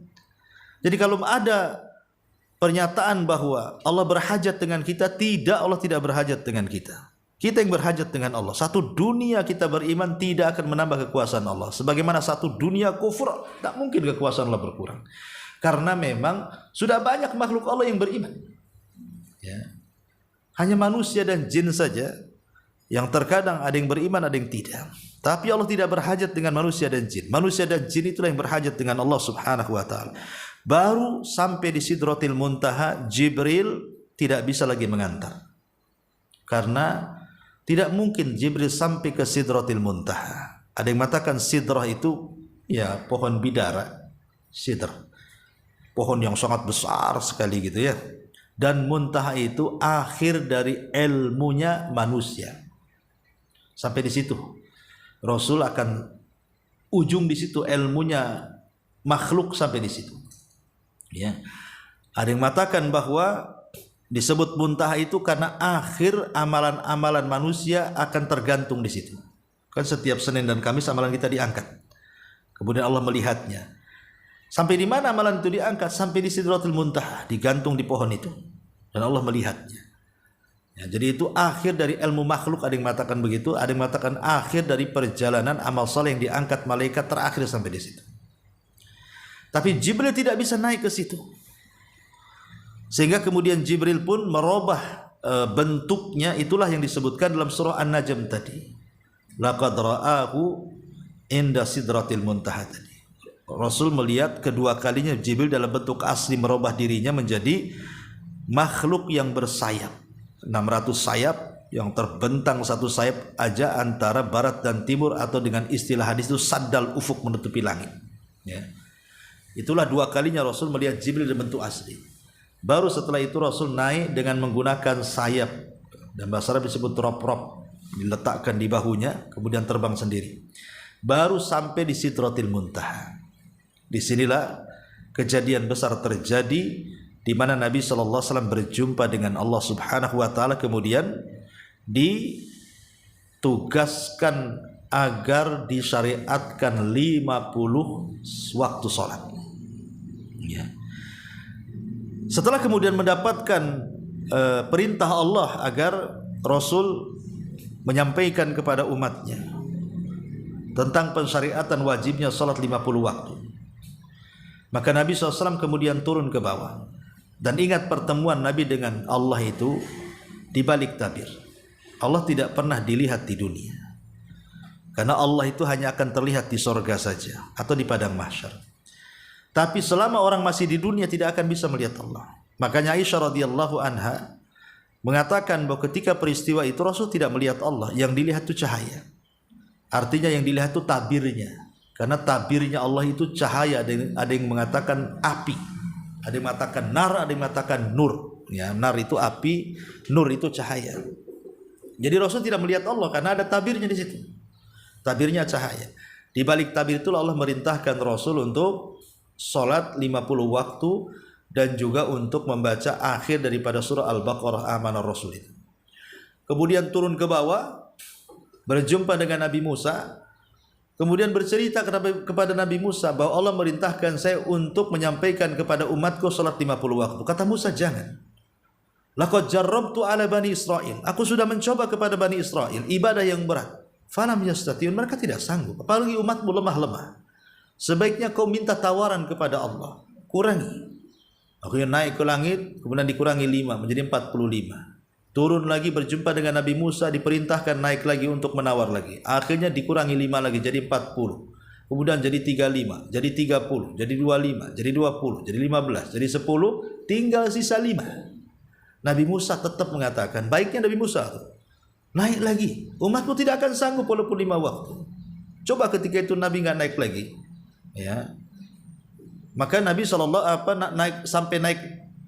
Jadi kalau ada pernyataan bahwa Allah berhajat dengan kita, tidak, Allah tidak berhajat dengan kita. Kita yang berhajat dengan Allah. Satu dunia kita beriman tidak akan menambah kekuasaan Allah. Sebagaimana satu dunia kufur, tak mungkin kekuasaan Allah berkurang. Karena memang sudah banyak makhluk Allah yang beriman. Ya. Hanya manusia dan jin saja yang terkadang ada yang beriman, ada yang tidak. Tapi Allah tidak berhajat dengan manusia dan jin. Manusia dan jin itulah yang berhajat dengan Allah Subhanahu wa taala. Baru sampai di Sidratil Muntaha, Jibril tidak bisa lagi mengantar. Karena tidak mungkin Jibril sampai ke Sidratil Muntaha. Ada yang mengatakan sidrah itu ya pohon bidara, sidr, pohon yang sangat besar sekali gitu ya. Dan muntaha itu akhir dari ilmunya manusia. Sampai di situ Rasul akan ujung di situ, ilmunya makhluk sampai di situ. Ya. Ada yang mengatakan bahwa disebut muntaha itu karena akhir amalan-amalan manusia akan tergantung di situ. Kan setiap Senin dan Kamis amalan kita diangkat. Kemudian Allah melihatnya. Sampai di mana amalan itu diangkat? Sampai di Sidratul Muntaha, digantung di pohon itu. Dan Allah melihatnya. Ya, jadi itu akhir dari ilmu makhluk, ada yang mengatakan begitu, ada yang mengatakan akhir dari perjalanan amal saleh yang diangkat malaikat terakhir sampai di situ. Tapi Jibril tidak bisa naik ke situ. Sehingga kemudian Jibril pun merubah bentuknya, itulah yang disebutkan dalam surah An-Najm tadi. Laqad ra'ahu inda sidratil muntaha tadi. Rasul melihat kedua kalinya Jibril dalam bentuk asli merubah dirinya menjadi makhluk yang bersayap. 600 sayap yang terbentang satu sayap aja antara barat dan timur, atau dengan istilah hadis itu saddal ufuk, menutupi langit. Ya. Itulah dua kalinya Rasul melihat Jibril dalam bentuk asli. Baru setelah itu Rasul naik dengan menggunakan sayap, dan bahasa Arab disebut rop-rop, diletakkan di bahunya kemudian terbang sendiri. Baru sampai di Sidratil Muntaha. Disinilah kejadian besar terjadi, di mana Nabi sallallahu alaihi wasallam berjumpa dengan Allah Subhanahu wa taala, kemudian ditugaskan agar disyariatkan 50 waktu salat. Ya. Setelah kemudian mendapatkan perintah Allah agar Rasul menyampaikan kepada umatnya tentang pensyariatan wajibnya salat 50 waktu, maka Nabi SAW kemudian turun ke bawah. Dan ingat, pertemuan Nabi dengan Allah itu di balik tabir. Allah tidak pernah dilihat di dunia, karena Allah itu hanya akan terlihat di sorga saja atau di padang mahsyar. Tapi selama orang masih di dunia tidak akan bisa melihat Allah. Makanya Aisyah radhiyallahu anha mengatakan bahwa ketika peristiwa itu Rasul tidak melihat Allah, yang dilihat itu cahaya. Artinya yang dilihat itu tabirnya, karena tabirnya Allah itu cahaya. Ada yang mengatakan api, ada yang mengatakan nar, ada yang mengatakan nur. Ya, nar itu api, nur itu cahaya. Jadi Rasul tidak melihat Allah karena ada tabirnya di situ. Tabirnya cahaya. Di balik tabir itulah Allah merintahkan Rasul untuk salat 50 waktu dan juga untuk membaca akhir daripada surah Al-Baqarah, Amanar Rasul itu. Kemudian turun ke bawah, berjumpa dengan Nabi Musa, kemudian bercerita kepada Nabi Musa bahwa Allah merintahkan saya untuk menyampaikan kepada umatku salat 50 waktu. Kata Musa, jangan. Laqad jarrabtu ala bani Israil. Aku sudah mencoba kepada bani Israil ibadah yang berat. Falam yastati'un, mereka tidak sanggup. Apalagi umatmu lemah-lemah. Sebaiknya kau minta tawaran kepada Allah, kurangi. Akhirnya naik ke langit, kemudian dikurangi 5 menjadi 45. Turun lagi berjumpa dengan Nabi Musa, diperintahkan naik lagi untuk menawar lagi. Akhirnya dikurangi 5 lagi jadi 40. Kemudian jadi 35, jadi 30, jadi 25, jadi 20, jadi 15, jadi 10, tinggal sisa 5. Nabi Musa tetap mengatakan, baiknya Nabi Musa naik lagi. Umatmu tidak akan sanggup walaupun 5 waktu. Coba ketika itu Nabi nggak naik lagi, ya. Maka Nabi naik sampai naik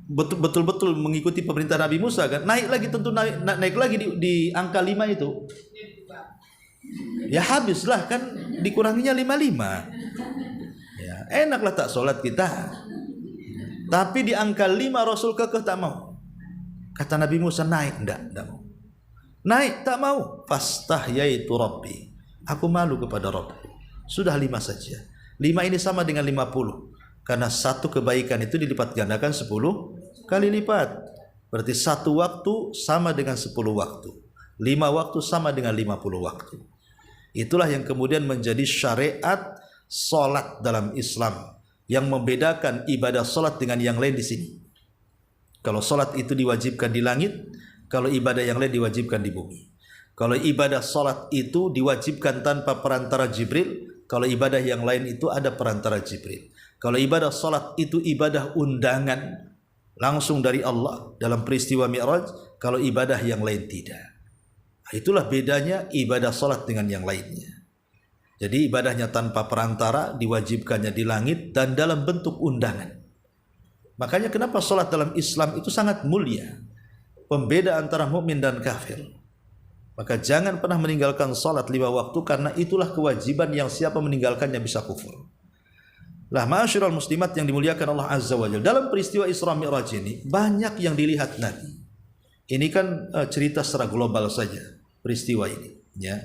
betul-betul mengikuti pemerintah Nabi Musa kan, naik lagi, tentu naik lagi di angka 5 itu. Ya habislah kan, dikuranginya 55. Ya, enaklah tak sholat kita. Tapi di angka 5 Rasul kekeh tak mau. Kata Nabi Musa, naik, enggak mau. Naik, tak mau. Fastahyaitu Rabbi. Aku malu kepada Rabbku. Sudah 5 saja. 5 ini sama dengan 50. Karena satu kebaikan itu dilipat gandakan 10 kali lipat. Berarti 1 waktu sama dengan 10 waktu. 5 waktu sama dengan 50 waktu. Itulah yang kemudian menjadi syariat salat dalam Islam, yang membedakan ibadah salat dengan yang lain di sini. Kalau salat itu diwajibkan di langit, kalau ibadah yang lain diwajibkan di bumi. Kalau ibadah salat itu diwajibkan tanpa perantara Jibril, kalau ibadah yang lain itu ada perantara Jibril. Kalau ibadah salat itu ibadah undangan langsung dari Allah dalam peristiwa Mi'raj, kalau ibadah yang lain tidak. Itulah bedanya ibadah salat dengan yang lainnya. Jadi ibadahnya tanpa perantara, diwajibkannya di langit dan dalam bentuk undangan. Makanya kenapa salat dalam Islam itu sangat mulia, pembeda antara mukmin dan kafir. Maka jangan pernah meninggalkan salat 5 waktu, karena itulah kewajiban yang siapa meninggalkannya bisa kufur. Lah, ma'asyiral muslimat yang dimuliakan Allah Azza wa Jalla, dalam peristiwa Isra Mi'raj ini banyak yang dilihat Nabi. Ini kan cerita secara global saja peristiwa ini, ya.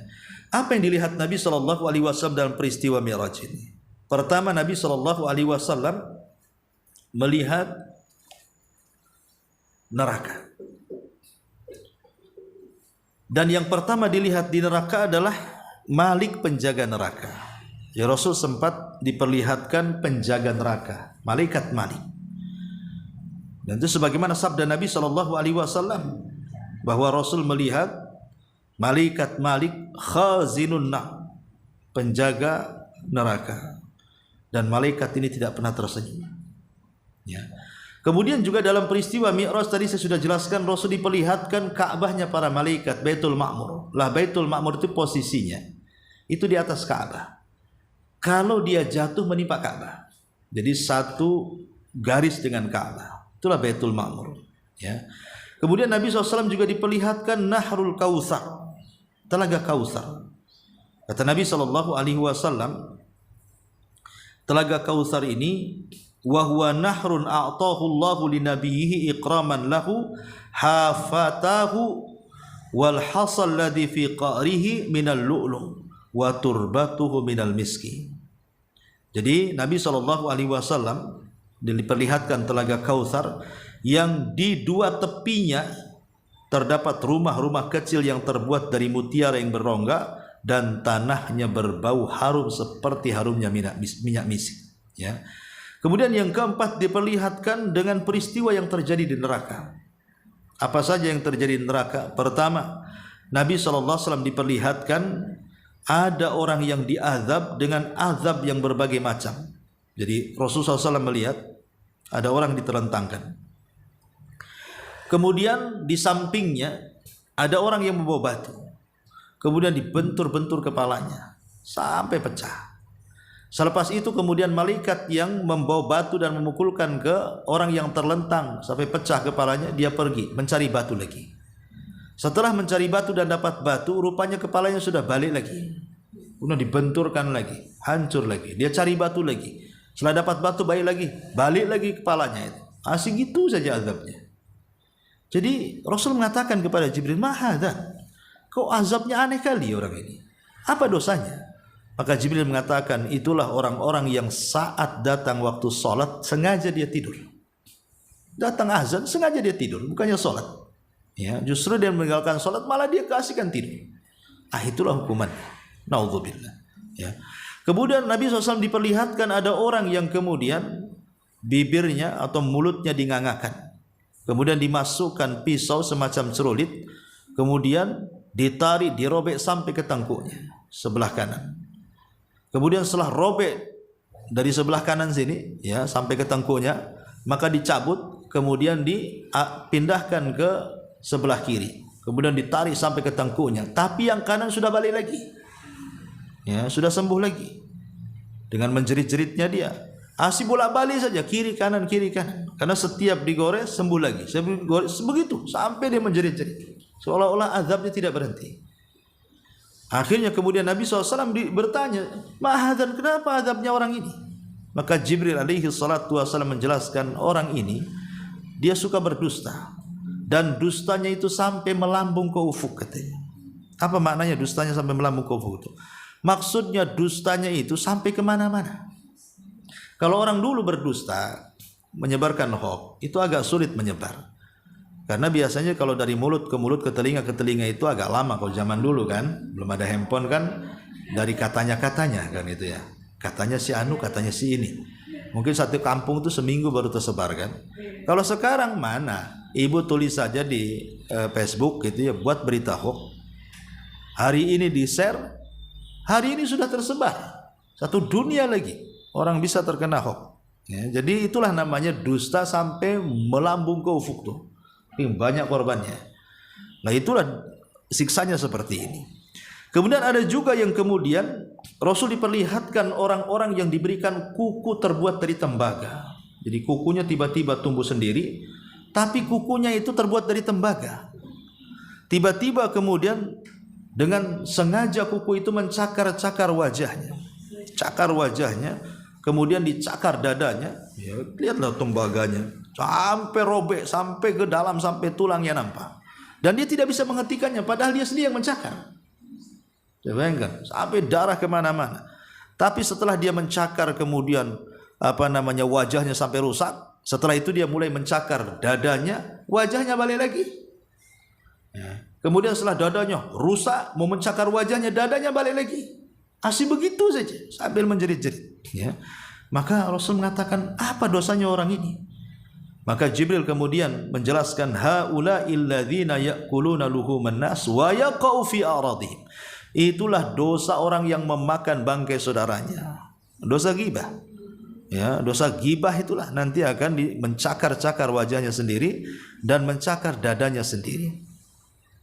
Apa yang dilihat Nabi sallallahu alaihi wasallam dalam peristiwa Mi'raj ini? Pertama, Nabi sallallahu alaihi wasallam melihat neraka. Dan yang pertama dilihat di neraka adalah Malik, penjaga neraka. Ya, Rasul sempat diperlihatkan penjaga neraka, malaikat Malik. Dan itu sebagaimana sabda Nabi SAW, bahwa Rasul melihat malaikat Malik khazinun nar, penjaga neraka. Dan malaikat ini tidak pernah tersenyum. Ya. Kemudian juga dalam peristiwa Mi'raj tadi saya sudah jelaskan, Rasul diperlihatkan Ka'bahnya para malaikat, Baitul Ma'mur. Lah, Baitul Ma'mur itu posisinya itu di atas Ka'bah. Kalau dia jatuh menimpa Ka'bah, jadi satu garis dengan Ka'bah, itulah Baitul Ma'mur, ya. Kemudian Nabi SAW juga diperlihatkan Nahrul Kautsar, telaga Kautsar. Kata Nabi SAW, telaga Kautsar ini wa huwa nahrun a'tahu Allahu li nabiyhi ikraman lahu hafatahu wal hasal ladzi fi qa'rihi minal lu'lu' wa turbatuhu minal miski. Jadi Nabi SAW diperlihatkan telaga Kautsar yang di dua tepinya terdapat rumah-rumah kecil yang terbuat dari mutiara yang berrongga dan tanahnya berbau harum seperti harumnya minyak misik, ya. Kemudian yang keempat diperlihatkan dengan peristiwa yang terjadi di neraka. Apa saja yang terjadi di neraka? Pertama, Nabi SAW diperlihatkan ada orang yang diazab dengan azab yang berbagai macam. Jadi Rasulullah SAW melihat ada orang diterlentangkan. Kemudian di sampingnya ada orang yang membawa batu. Kemudian dibentur-bentur kepalanya sampai pecah. Selepas itu kemudian malaikat yang membawa batu dan memukulkan ke orang yang terlentang sampai pecah kepalanya, dia pergi mencari batu lagi. Setelah mencari batu dan dapat batu, rupanya kepalanya sudah balik lagi. Kemudian dibenturkan lagi, hancur lagi. Dia cari batu lagi. Setelah dapat batu balik lagi kepalanya itu. Asing gitu saja azabnya. Jadi Rasul mengatakan kepada Jibril, "Mahadza? Kok azabnya aneh kali orang ini? Apa dosanya?" Maka Jibril mengatakan, itulah orang-orang yang saat datang waktu sholat sengaja dia tidur. Datang azan sengaja dia tidur, bukannya sholat. Ya, justru dia meninggalkan sholat malah dia keasikan tidur. Itulah hukumannya. Naudzubillah. Ya. Kemudian Nabi SAW diperlihatkan ada orang yang kemudian bibirnya atau mulutnya dingangakan. Kemudian dimasukkan pisau semacam cerulit, kemudian ditarik, dirobek sampai ke tengkuknya sebelah kanan. Kemudian setelah robek dari sebelah kanan sini, ya, sampai ke tengkuknya, maka dicabut, kemudian dipindahkan ke sebelah kiri, kemudian ditarik sampai ke tengkuknya. Tapi yang kanan sudah balik lagi, ya, sudah sembuh lagi. Dengan menjerit-jeritnya dia, asih bolak-balik saja kiri kanan, karena setiap digores sembuh lagi, begitu sampai dia menjerit-jerit, seolah-olah azabnya tidak berhenti. Akhirnya kemudian Nabi SAW bertanya, "Mahadzan, kenapa azabnya orang ini?" Maka Jibril alaihi salatu wasallam menjelaskan, orang ini dia suka berdusta dan dustanya itu sampai melambung ke ufuk, katanya. Apa maknanya dustanya sampai melambung ke ufuk itu? Maksudnya dustanya itu sampai kemana-mana. Kalau orang dulu berdusta menyebarkan hoax itu agak sulit menyebar. Karena biasanya kalau dari mulut ke mulut, ke telinga itu agak lama. Kalau zaman dulu kan, belum ada handphone kan, dari katanya-katanya kan itu ya. Katanya si anu, katanya si ini. Mungkin satu kampung itu seminggu baru tersebar kan. Kalau sekarang mana? Ibu tulis saja di Facebook gitu ya, buat berita hoax. Hari ini di-share, hari ini sudah tersebar. Satu dunia lagi orang bisa terkena hoax. Ya, jadi itulah namanya dusta sampai melambung ke ufuk tuh. Banyak korbannya. Nah itulah siksanya seperti ini. Kemudian ada juga yang kemudian Rasul diperlihatkan orang-orang yang diberikan kuku terbuat dari tembaga. Jadi kukunya tiba-tiba tumbuh sendiri, tapi kukunya itu terbuat dari tembaga. Tiba-tiba kemudian dengan sengaja kuku itu mencakar-cakar wajahnya. Cakar wajahnya, kemudian dicakar dadanya. Ya, lihatlah tembaganya. Sampai robek, sampai ke dalam, sampai tulangnya nampak. Dan dia tidak bisa menghentikannya, padahal dia sendiri yang mencakar. Bayangkan, sampai darah kemana-mana. Tapi setelah dia mencakar kemudian wajahnya sampai rusak, setelah itu dia mulai mencakar dadanya, wajahnya balik lagi. Ya. Kemudian setelah dadanya rusak, mau mencakar wajahnya, dadanya balik lagi. Asih begitu saja sambil menjerit-jerit. Ya. Maka Rasul mengatakan, apa dosanya orang ini? Maka Jibril kemudian menjelaskan, haula'il ladzina ya'kuluna luhuman nas wa yaqau fi aradihim. Itulah dosa orang yang memakan bangkai saudaranya. Dosa ghibah. Ya, dosa ghibah itulah nanti akan mencakar-cakar wajahnya sendiri dan mencakar dadanya sendiri.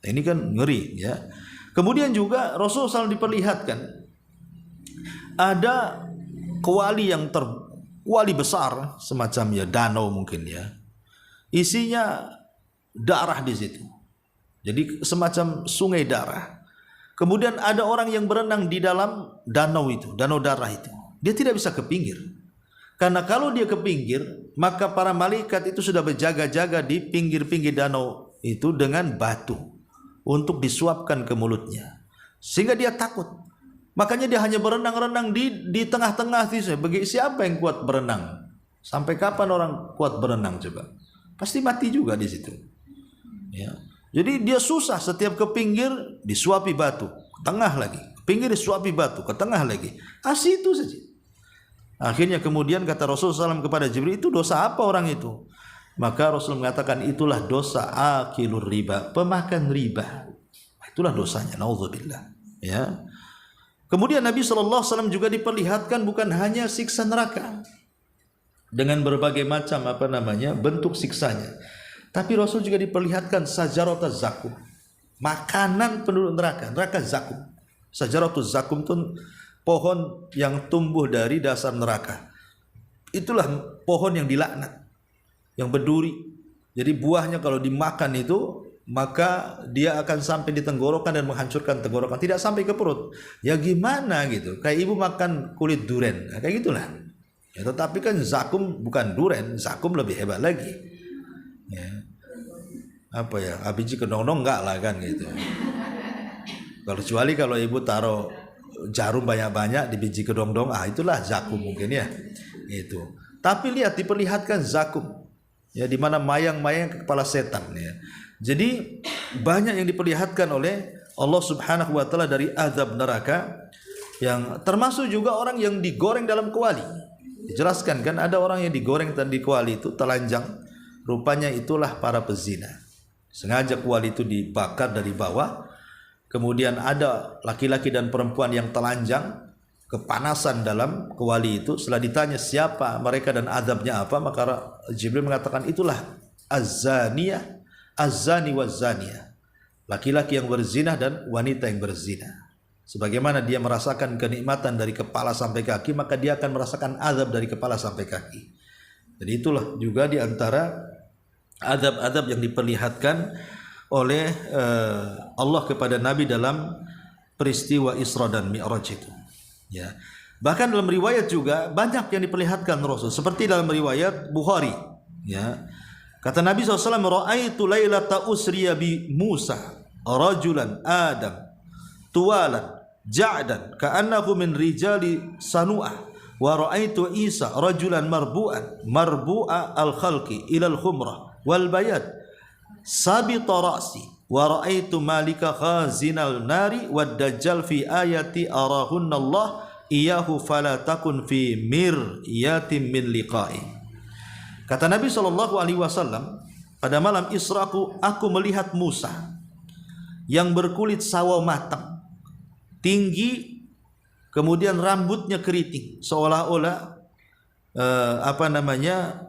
Nah, ini kan ngeri ya. Kemudian juga Rasulullah SAW diperlihatkan ada kuali besar semacam ya danau mungkin ya. Isinya darah di situ. Jadi semacam sungai darah. Kemudian ada orang yang berenang di dalam danau itu, danau darah itu. Dia tidak bisa ke pinggir. Karena kalau dia ke pinggir, maka para malaikat itu sudah berjaga-jaga di pinggir-pinggir danau itu dengan batu untuk disuapkan ke mulutnya, sehingga dia takut. Makanya dia hanya berenang-renang di tengah-tengah. Bagi siapa yang kuat berenang? Sampai kapan orang kuat berenang coba? Pasti mati juga di situ. Ya. Jadi dia susah, setiap ke pinggir disuapi batu, ke tengah lagi, ke pinggir disuapi batu, ke tengah lagi. Asih itu saja. Akhirnya kemudian kata Rasulullah SAW kepada Jibril, itu dosa apa orang itu? Maka Rasul mengatakan, itulah dosa akilur riba, pemakan riba. Itulah dosanya, naudzubillah. Ya. Kemudian Nabi SAW juga diperlihatkan bukan hanya siksa neraka dengan berbagai macam bentuk siksanya, tapi Rasul juga diperlihatkan sajaratuz zakum, makanan penduduk neraka zakum. Sajaratuz zakum itu pohon yang tumbuh dari dasar neraka. Itulah pohon yang dilaknat, yang berduri. Jadi buahnya kalau dimakan itu, maka dia akan sampai di tenggorokan dan menghancurkan tenggorokan, tidak sampai ke perut. Ya gimana gitu, kayak ibu makan kulit duren, nah, kayak gitulah. Ya, tetapi kan zakum bukan duren, zakum lebih hebat lagi. Ya. Apa ya, biji kedong-dong enggak lah kan gitu. Kecuali kalau ibu taruh jarum banyak-banyak di biji kedong-dong, itulah zakum mungkin ya. Itu. Tapi lihat diperlihatkan zakum, ya, di mana mayang-mayang kepala setan ya. Jadi banyak yang diperlihatkan oleh Allah Subhanahu wa taala dari azab neraka, yang termasuk juga orang yang digoreng dalam kuali. Dijelaskan kan ada orang yang digoreng dan di kuali itu telanjang, rupanya itulah para pezina. Sengaja kuali itu dibakar dari bawah. Kemudian ada laki-laki dan perempuan yang telanjang, kepanasan dalam kuali itu. Setelah ditanya siapa mereka dan azabnya apa, maka Jibril mengatakan itulah az-zaniyah, az-zani waz-zaniyah, laki-laki yang berzina dan wanita yang berzina. Sebagaimana dia merasakan kenikmatan dari kepala sampai kaki, maka dia akan merasakan azab dari kepala sampai kaki. Jadi itulah juga di antara azab-azab yang diperlihatkan oleh Allah kepada Nabi dalam peristiwa Isra dan Mi'raj itu. Ya. Bahkan dalam riwayat juga banyak yang diperlihatkan Rasul, seperti dalam riwayat Bukhari. Ya. Kata Nabi SAW, ra'aitu lailata usriya bi Musa rajulan Adam tuwalan ja'dan ka'annahu min rijali sanu'ah wa ra'aitu Isa rajulan marbu'a al-khalqi ila al-khumrah wal bayad sabita ra'si wa ra'aitu malika khazinal nari wad dajjal fi ayati arahunna Allah iyahu fala takun fi miryatin min liqa'i. Kata Nabi SAW, pada malam Isra aku melihat Musa yang berkulit sawo matang, tinggi, kemudian rambutnya keriting, seolah-olah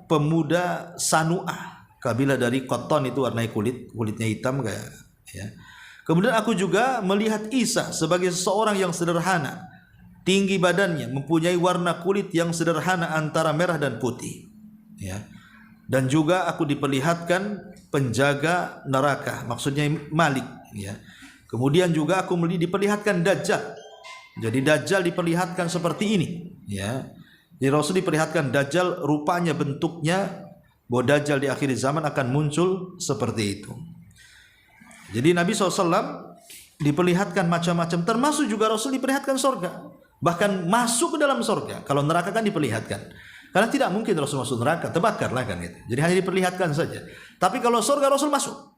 pemuda Sanu'ah, kabilah dari Qattan, itu warnai kulitnya hitam kayak ya. Kemudian aku juga melihat Isa sebagai seseorang yang sederhana, tinggi badannya, mempunyai warna kulit yang sederhana antara merah dan putih ya. Dan juga aku diperlihatkan penjaga neraka, maksudnya Malik ya. Kemudian juga aku diperlihatkan Dajjal. Jadi Dajjal diperlihatkan seperti ini ya. Jadi Rasul diperlihatkan Dajjal, rupanya bentuknya bahwa Dajjal di akhir zaman akan muncul seperti itu. Jadi Nabi SAW diperlihatkan macam-macam, termasuk juga Rasul diperlihatkan surga, bahkan masuk ke dalam surga. Kalau neraka kan diperlihatkan, karena tidak mungkin Rasul masuk neraka, terbakarlah kan gitu. Jadi hanya diperlihatkan saja. Tapi kalau surga Rasul masuk.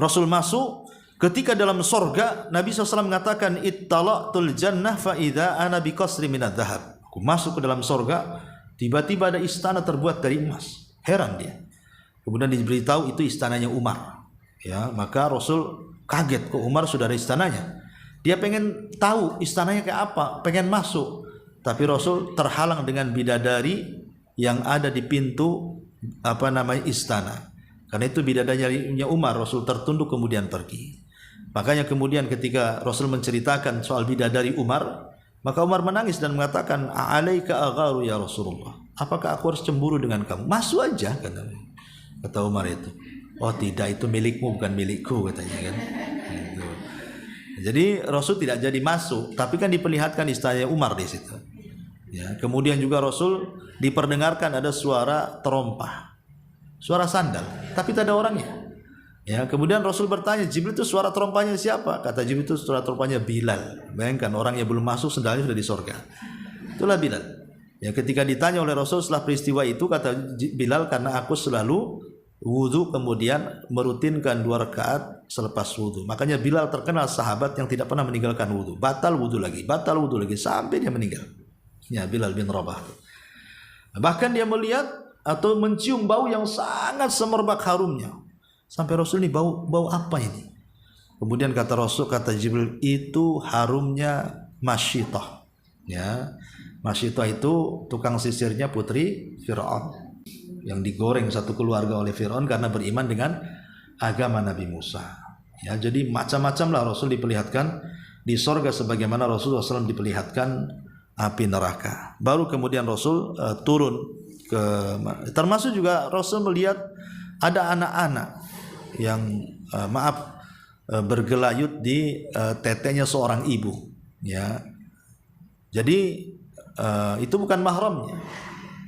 Rasul masuk. Ketika dalam surga, Nabi SAW mengatakan ittala'tul jannah fa idza ana bi qasri minadz dzahab. Aku masuk ke dalam surga, tiba-tiba ada istana terbuat dari emas. Heran dia. Kemudian diberitahu itu istananya Umar. Ya, maka Rasul kaget, kok Umar sudah ada istananya. Dia pengen tahu istananya kayak apa, pengen masuk. Tapi Rasul terhalang dengan bidadari yang ada di pintu istana. Karena itu bidadarinya Umar, Rasul tertunduk kemudian pergi. Makanya kemudian ketika Rasul menceritakan soal bidadari Umar, maka Umar menangis dan mengatakan, "A'alaika agharu ya Rasulullah? Apakah aku harus cemburu dengan kamu? Masuk aja," kata Umar itu. "Oh tidak, itu milikmu bukan milikku," katanya kan. Gitu. Jadi Rasul tidak jadi masuk, tapi kan diperlihatkan istananya Umar di situ. Ya, kemudian juga Rasul diperdengarkan ada suara terompah, suara sandal, tapi tak ada orangnya. Ya, kemudian Rasul bertanya, Jibril itu suara terompahnya siapa? Kata Jibril itu suara terompahnya Bilal. Bayangkan orang yang belum masuk sendalnya sudah di sorga. Itulah Bilal. Ya, ketika ditanya oleh Rasul setelah peristiwa itu, kata Bilal, karena aku selalu wudu kemudian merutinkan 2 rakaat selepas wudu. Makanya Bilal terkenal sahabat yang tidak pernah meninggalkan wudu. Batal wudu lagi sampai dia meninggal. Ya, Bilal bin Rabah. Bahkan dia melihat atau mencium bau yang sangat semerbak harumnya. Sampai Rasul ini bau apa ini? Kemudian kata Rasul, kata Jibril, itu harumnya Masyitah. Ya, Masyitah itu tukang sisirnya putri Fir'aun yang digoreng satu keluarga oleh Fir'aun karena beriman dengan agama Nabi Musa. Ya, jadi macam-macam lah Rasul diperlihatkan di sorga sebagaimana Rasulullah SAW diperlihatkan api neraka. Baru kemudian Rasul turun ke, termasuk juga Rasul melihat ada anak-anak yang bergelayut di tetenya seorang ibu. Ya, jadi itu bukan mahramnya,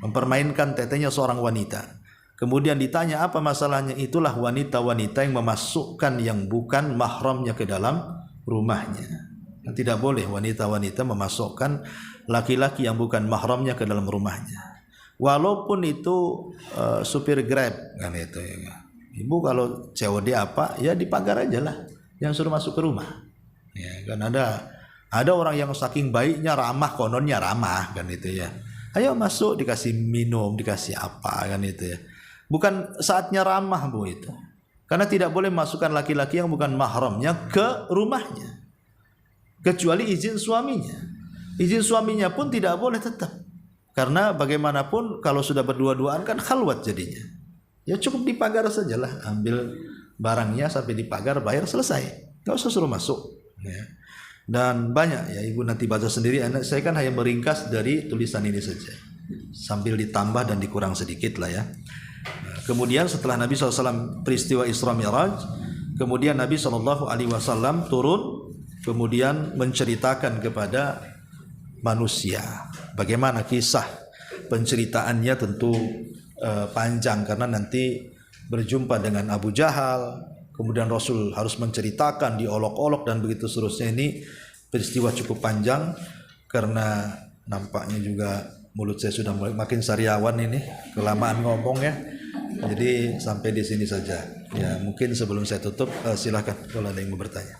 mempermainkan tetenya seorang wanita. Kemudian ditanya apa masalahnya, itulah wanita-wanita yang memasukkan yang bukan mahramnya ke dalam rumahnya. Tidak boleh wanita-wanita memasukkan laki-laki yang bukan mahramnya ke dalam rumahnya. Walaupun itu supir Grab kan itu ya. Ibu kalau COD apa ya di pagar aja lah, yang suruh masuk ke rumah. Ya, kan ada orang yang saking baiknya ramah, kononnya ramah kan itu ya. Ayo masuk, dikasih minum, dikasih apa kan itu ya. Bukan saatnya ramah Bu itu. Karena tidak boleh masukkan laki-laki yang bukan mahramnya ke rumahnya. Kecuali izin suaminya. Izin suaminya pun tidak boleh tetap. Karena bagaimanapun kalau sudah berdua-duaan kan khalwat jadinya. Ya cukup di pagar sajalah, ambil barangnya sampai di pagar, bayar, selesai. Gak usah suruh masuk. Ya. Dan banyak ya, Ibu nanti baca sendiri. Saya kan hanya meringkas dari tulisan ini saja, sambil ditambah dan dikurang sedikit lah ya. Nah, kemudian setelah Nabi SAW peristiwa Isra Mi'raj, kemudian Nabi SAW turun, kemudian menceritakan kepada manusia. Bagaimana kisah penceritaannya tentu panjang karena nanti berjumpa dengan Abu Jahal, kemudian Rasul harus menceritakan, diolok-olok dan begitu seterusnya. Ini peristiwa cukup panjang karena nampaknya juga mulut saya sudah makin sariawan ini, kelamaan ngomong ya. Jadi sampai di sini saja. Ya, mungkin sebelum saya tutup silakan kalau ada yang mau bertanya.